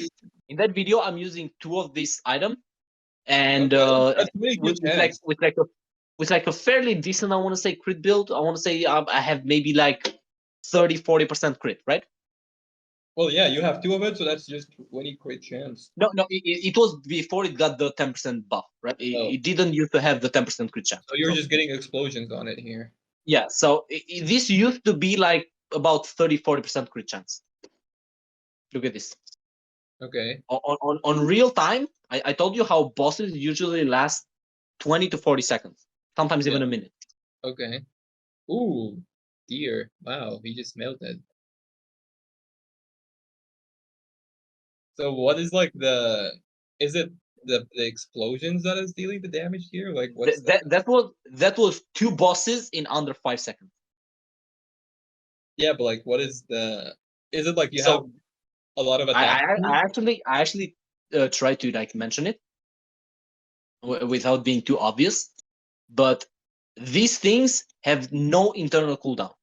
in that video, I'm using two of this item, and Okay, that's really good with like chance. with like a fairly decent, I want to say, crit build. I want to say I have maybe like 30-40% crit, right? Well, yeah, you have two of it, so that's just 20 crit chance. No, it was before it got the 10% buff, right? Oh, It didn't used to have the 10% crit chance. so you're So just getting explosions on it here. yeah, so this used to be like about 30-40% crit chance. Look at this. Okay. On real time, I told you how bosses usually last 20 to 40 seconds, sometimes Yeah. even a minute. Okay. Ooh, dear. Wow, he just melted. So what is like the? Is it the explosions that is dealing the damage here? Like what's That, the? that, that was two bosses in under 5 seconds. Yeah, but like what is the? Is it like you have So a lot of I, attack I, speed? I actually try to like mention it without being too obvious, but these things have no internal cooldown.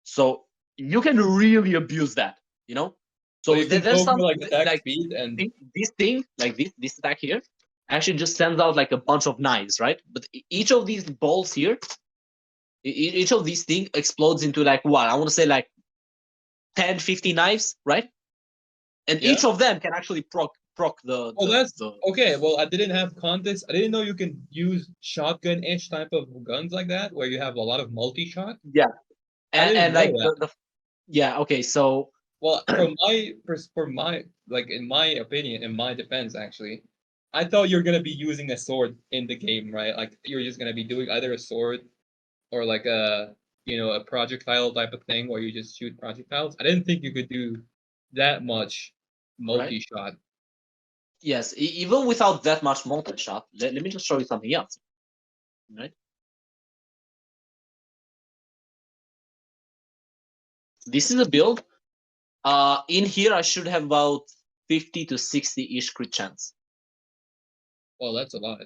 So you can really abuse that, you know. So you can there's go for some like attack like speed and this thing, like this attack here, actually just sends out like a bunch of knives, right? But each of these balls here, each of these things explodes into like what I want to say like 10, 50 knives, right? And yeah. each of them can actually proc Oh, that's the okay. Well, I didn't have context. I didn't know you can use shotgun-ish type of guns like that, where you have a lot of multi-shot. yeah, I didn't and know like that. the yeah, okay, so Well, from my like in my opinion, in my defense, actually, I thought you're gonna be using a sword in the game, right? Like you're just gonna be doing either a sword or like a projectile type of thing where you just shoot projectiles. I didn't think you could do that much right, multi-shot. yes, even without that much multi shot, let me just show you something else, right? This is a build. In here I should have about 50 to 60 ish crit chance. Well, that's a lot,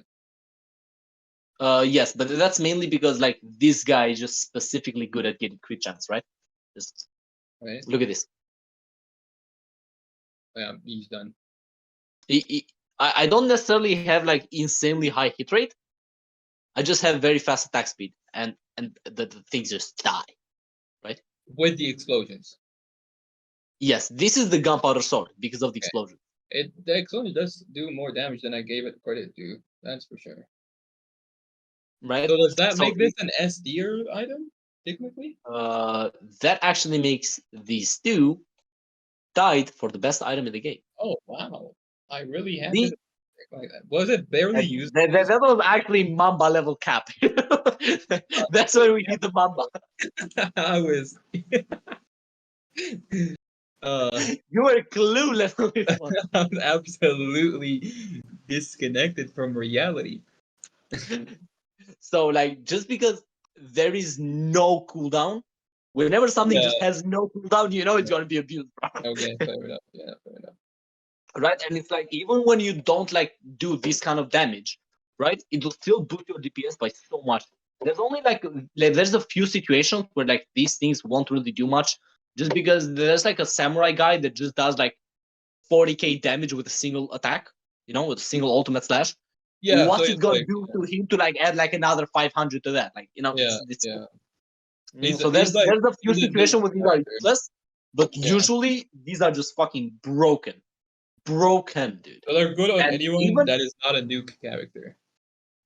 Yes, but that's mainly because like this guy is just specifically good at getting crit chance, right? Just right? look at this. Yeah, he's done. I don't necessarily have like insanely high hit rate. I just have very fast attack speed, and the things just die, right? With the explosions. Yes, this is the gunpowder sword because of the Okay. explosion. The explosion does do more damage than I gave it credit to. That's for sure. Right? So does that So make this an S tier item, technically? that actually makes these two tied for the best item in the game. Oh wow. I really had The to like that. Was it barely used? that was actually Mamba level cap. That's where we hit the Mamba. I was You were clueless on this one. I'm absolutely disconnected from reality. So like just because there is no cooldown, whenever something Yeah. just has no cooldown, you know it's gonna be abused, Okay, fair enough. Yeah, fair enough. right? And it's like even when you don't like do this kind of damage, right? It will still boost your DPS by so much. There's only like there's a few situations where like these things won't really do much, just because there's like a samurai guy that just does like 40k damage with a single attack, you know, with a single ultimate slash. Yeah, so What's it it's gonna like do to him to like add like another 500 to that? Like you know, yeah, it's yeah. so He's like there's a few he's a new situations where these are character. useless, but Yeah. usually these are just fucking broken, dude. So they're good on And anyone even that is not a nuke character.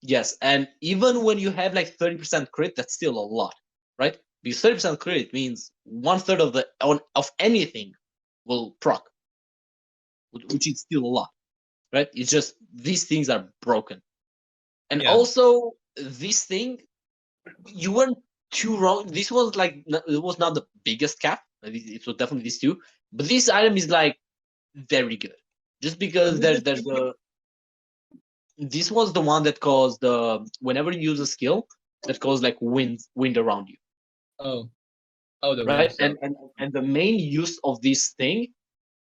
yes, and even when you have like 30% crit, that's still a lot, right? Because 30% crit means 1/3 of the of anything will proc, which is still a lot, right? It's just these things are broken, and Yeah. also this thing you weren't too wrong. This was like it was not the biggest cap. It was definitely these two, but this item is like very good, just because When did there's this a this was the one that caused whenever you use a skill that caused like wind around you, Oh. Oh, the wind right? stuff. And the main use of this thing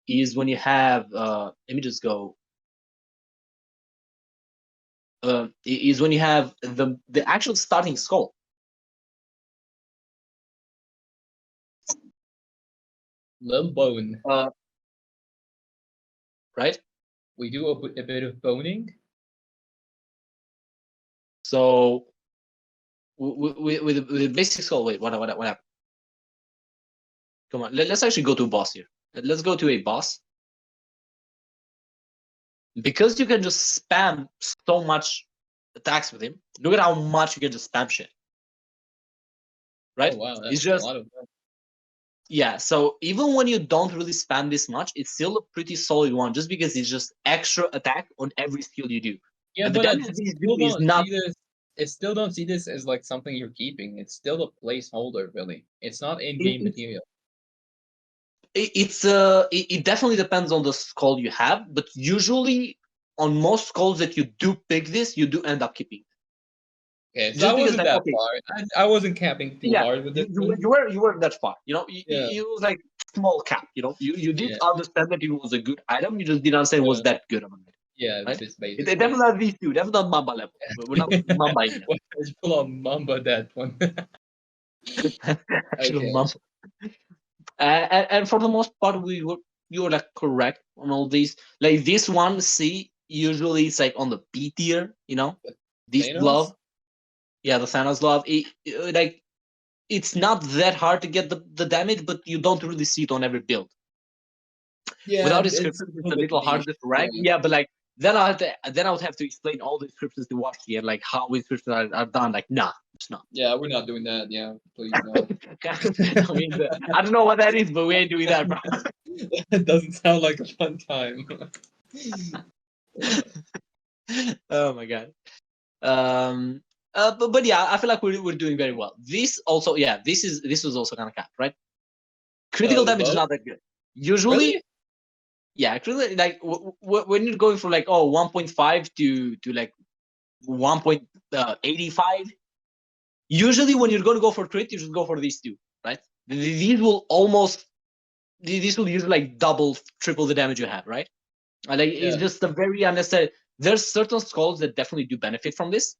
is when you have let me just go is when you have the actual starting skull, Little bone. right? We do a bit of boning. So with the basic skull, wait, what happened? Come on, let's actually go to a boss here. Let's go to a boss. Because you can just spam so much attacks with him. Look at how much you can just spam shit. Oh Right? wow, It's that's a just lot of them. yeah. So even when you don't really spam this much, it's still a pretty solid one, just because it's just extra attack on every skill you do. Yeah, And the but I damage these still do is don't not. see this. I still don't see this as like something you're keeping. It's still a placeholder, really. It's not in-game It, material. it definitely depends on the skull you have, but usually on most skulls that you do pick this, you do end up keeping. Okay, so I Just because wasn't like that okay, far. I wasn't capping too yeah, hard with this one. you were that far. You know, Yeah, you was like small cap. You know, you did yeah, understand that it was a good item. You just didn't understand it was yeah, that good of an item, yeah. right? Just It basically. definitely not these two. Definitely not Mamba level. We're not Mamba yet. Well, let's pull on Mamba that one. Actually, Okay. Mamba. And for the most part, you were like correct on all these. Like this one, C usually it's like on the B tier, you know. This Thanos? glove, yeah, the Thanos glove. Like it's not that hard to get the damage, but you don't really see it on every build. Yeah, Without it's descriptions, a it's little a bit little niche. harder to Yeah. rank. Yeah, but like then I would have to explain all the descriptions to Washi and like how descriptions are done. Like, nah, it's not. Yeah, we're not doing that. Yeah, please no. I mean, I don't know what that is, but we ain't doing that, bro. It doesn't sound like a fun time. Oh my god. Um. But yeah, I feel like we're doing very well. This also, yeah, this was also kind of capped, right? Critical The damage is bow? not that good. Usually, Really? yeah, critical like when you're going from like 1.5 to like 1.85. Usually, when you're going to go for crit, you should go for these two, right? These will almost these will usually like double, triple the damage you have, right? Like it's Yeah. just a very unnecessary. There's certain skulls that definitely do benefit from this.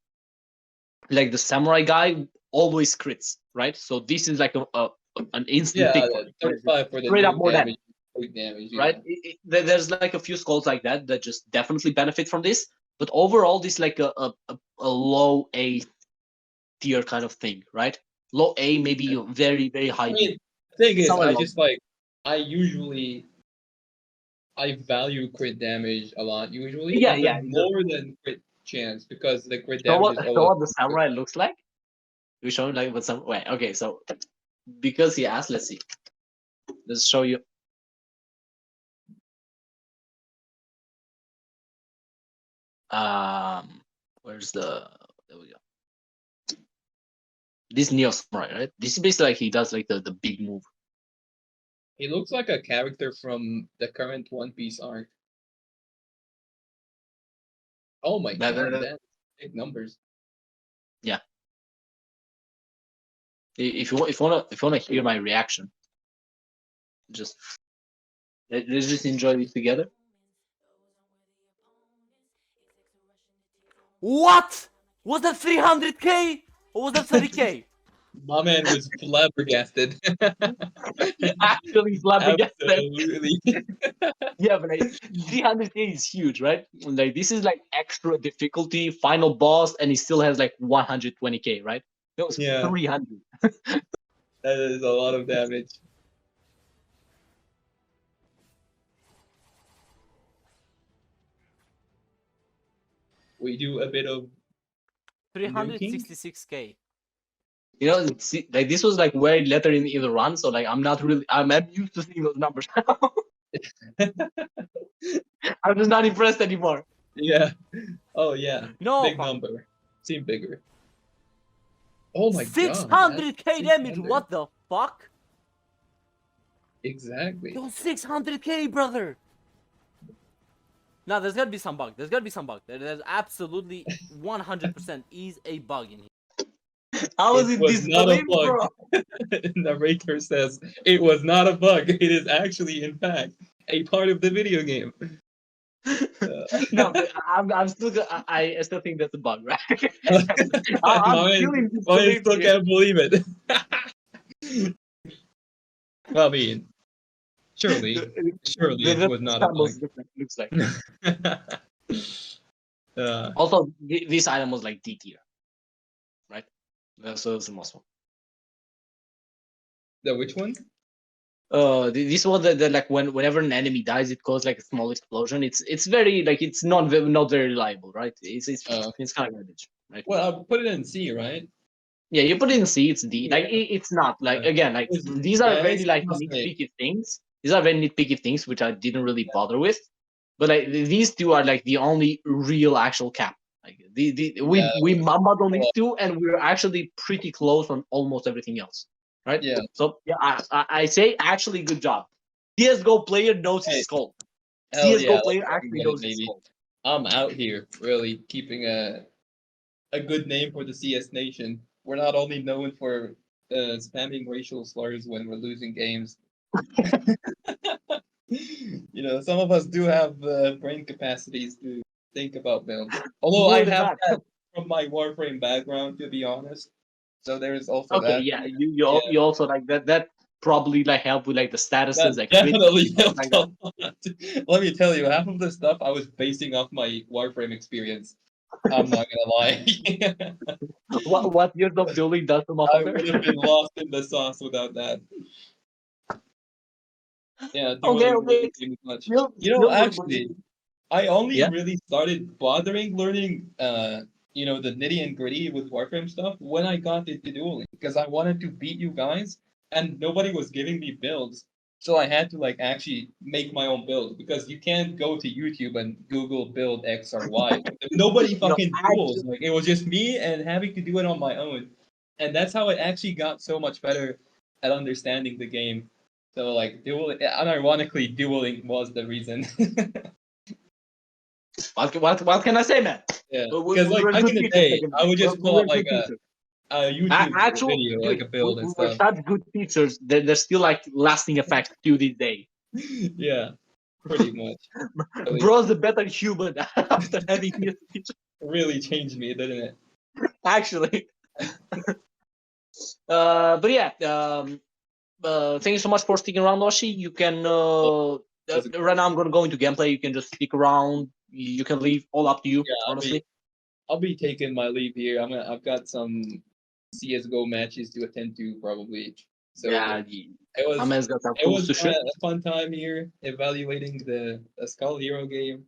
Like the samurai guy always crits, right? So this is like an instant Yeah, pick for him, right? 35 for the Straight up nuke more damage, damage, quick damage, right? yeah. There's like a few skulls like that that just definitely benefit from this. But overall, this is like a low A tier kind of thing, right? Low A, maybe very very I high B. mean, the thing is, Somewhere I along. just like, I usually, I value crit damage a lot, usually, Yeah, yeah. even more than crit chance, because the crit So damage what? is So always what the samurai looks like? We show him like what some. Wait, okay. So because he asked, let's see. Let's show you. Where's the? There we go. This Neo Samurai, right? This is basically like he does like the big move. He looks like a character from the current One Piece arc. Oh my god, that's big numbers. Yeah. If you wanna hear my reaction, just let's just enjoy this together. What? Was that 300k or was that 30k? My man was flabbergasted. Actually flabbergasted. Absolutely. Yeah, but like 300k is huge, right? Like this is like extra difficulty, final boss, and he still has like 120k, right? That was Yeah, 300. that is a lot of damage. We do a bit of nuking. 366k. You know, see, like this was like way later in the run, so like I'm used to seeing those numbers now. I'm just not impressed anymore. Yeah. Oh yeah. No, Big number. Seem bigger. Oh my god. That's 600k damage. 600. What the fuck? Exactly. Yo, 600k, brother. No, there's gotta be some bug. There's gotta be some bug. There's absolutely 100% is a bug in here. How is It it was not a disbelieved, bug. bro? Narrator says it was not a bug. It is actually, in fact, a part of the video game. No, but I'm still I still think that's a bug, right? I'm Mine, still in mine disbelief still here. can't believe it. I mean, surely it was The not a sound bug. was different. Looks like. uh, Also, this item was like D tier, right? So that's the most one. the which one? This one that like whenever an enemy dies, it causes like a small explosion. It's very like it's not very reliable, right? It's kind of garbage, right? Well, I'll put it in C, right? Yeah, you put it in C, it's D. Like Yeah. it's not like Yeah. again like It's these are very nice. like Must say. nitpicky things. These are very nitpicky things which I didn't really bother with, but like these two are like the only real actual cap. Like Yeah. we mumbled on these two, and we're actually pretty close on almost everything else, right? Yeah. So yeah, I say actually good job. CS:GO player knows his Hey, skull. hell yeah. CS:GO Let's player fucking actually get it, knows his baby. skull. I'm out here really keeping a good name for the CS Nation. We're not only known for spamming racial slurs when we're losing games. You know, some of us do have brain capacities to think about builds. Although Who I would have have thought? that from my Warframe background, to be honest. So there is also Okay, that. yeah, Yeah. you also like that probably like help with like the statuses, That like definitely stuff helped like a that. lot. Let me tell you, half of the stuff I was basing off my Warframe experience. I'm not gonna lie. What years of dueling does to I would have motherfucker? been lost in the sauce without that. Yeah, Okay, dueling okay. really gave me much. Still, You know, still, actually, I only yeah. really started bothering learning, the nitty and gritty with Warframe stuff when I got into dueling because I wanted to beat you guys, and nobody was giving me builds, so I had to like actually make my own build because you can't go to YouTube and Google build X or Y. Nobody No, fucking duels. Like it was just me and having to do it on my own, and that's how I actually got so much better at understanding the game. So like dueling, unironically, dueling was the reason. what can I say, man? Yeah, We because like were back good in the teachers back day, in the I day. would just We pull were up like good teachers. a YouTube Actual, video, like dude, a build and we were stuff. such good teachers. There's still like lasting effects to this day. Yeah, pretty much. Really, Bro's a better human after having his teacher. really changed me, didn't it? Actually. But yeah, thank you so much for sticking around, Washi. You can right now I'm gonna go into gameplay. You can just stick around. You can leave. All up to you, Yeah, honestly. I'll be taking my leave here. I've got some CS:GO matches to attend to probably. So Yeah, it my was man's got some it tools was to shoot. a fun time here evaluating the Skull Hero game.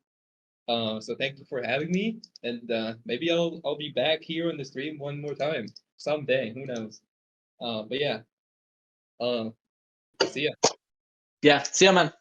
So thank you for having me, and maybe I'll be back here on the stream one more time someday. Who knows? But yeah, see ya. Yeah, see ya, man.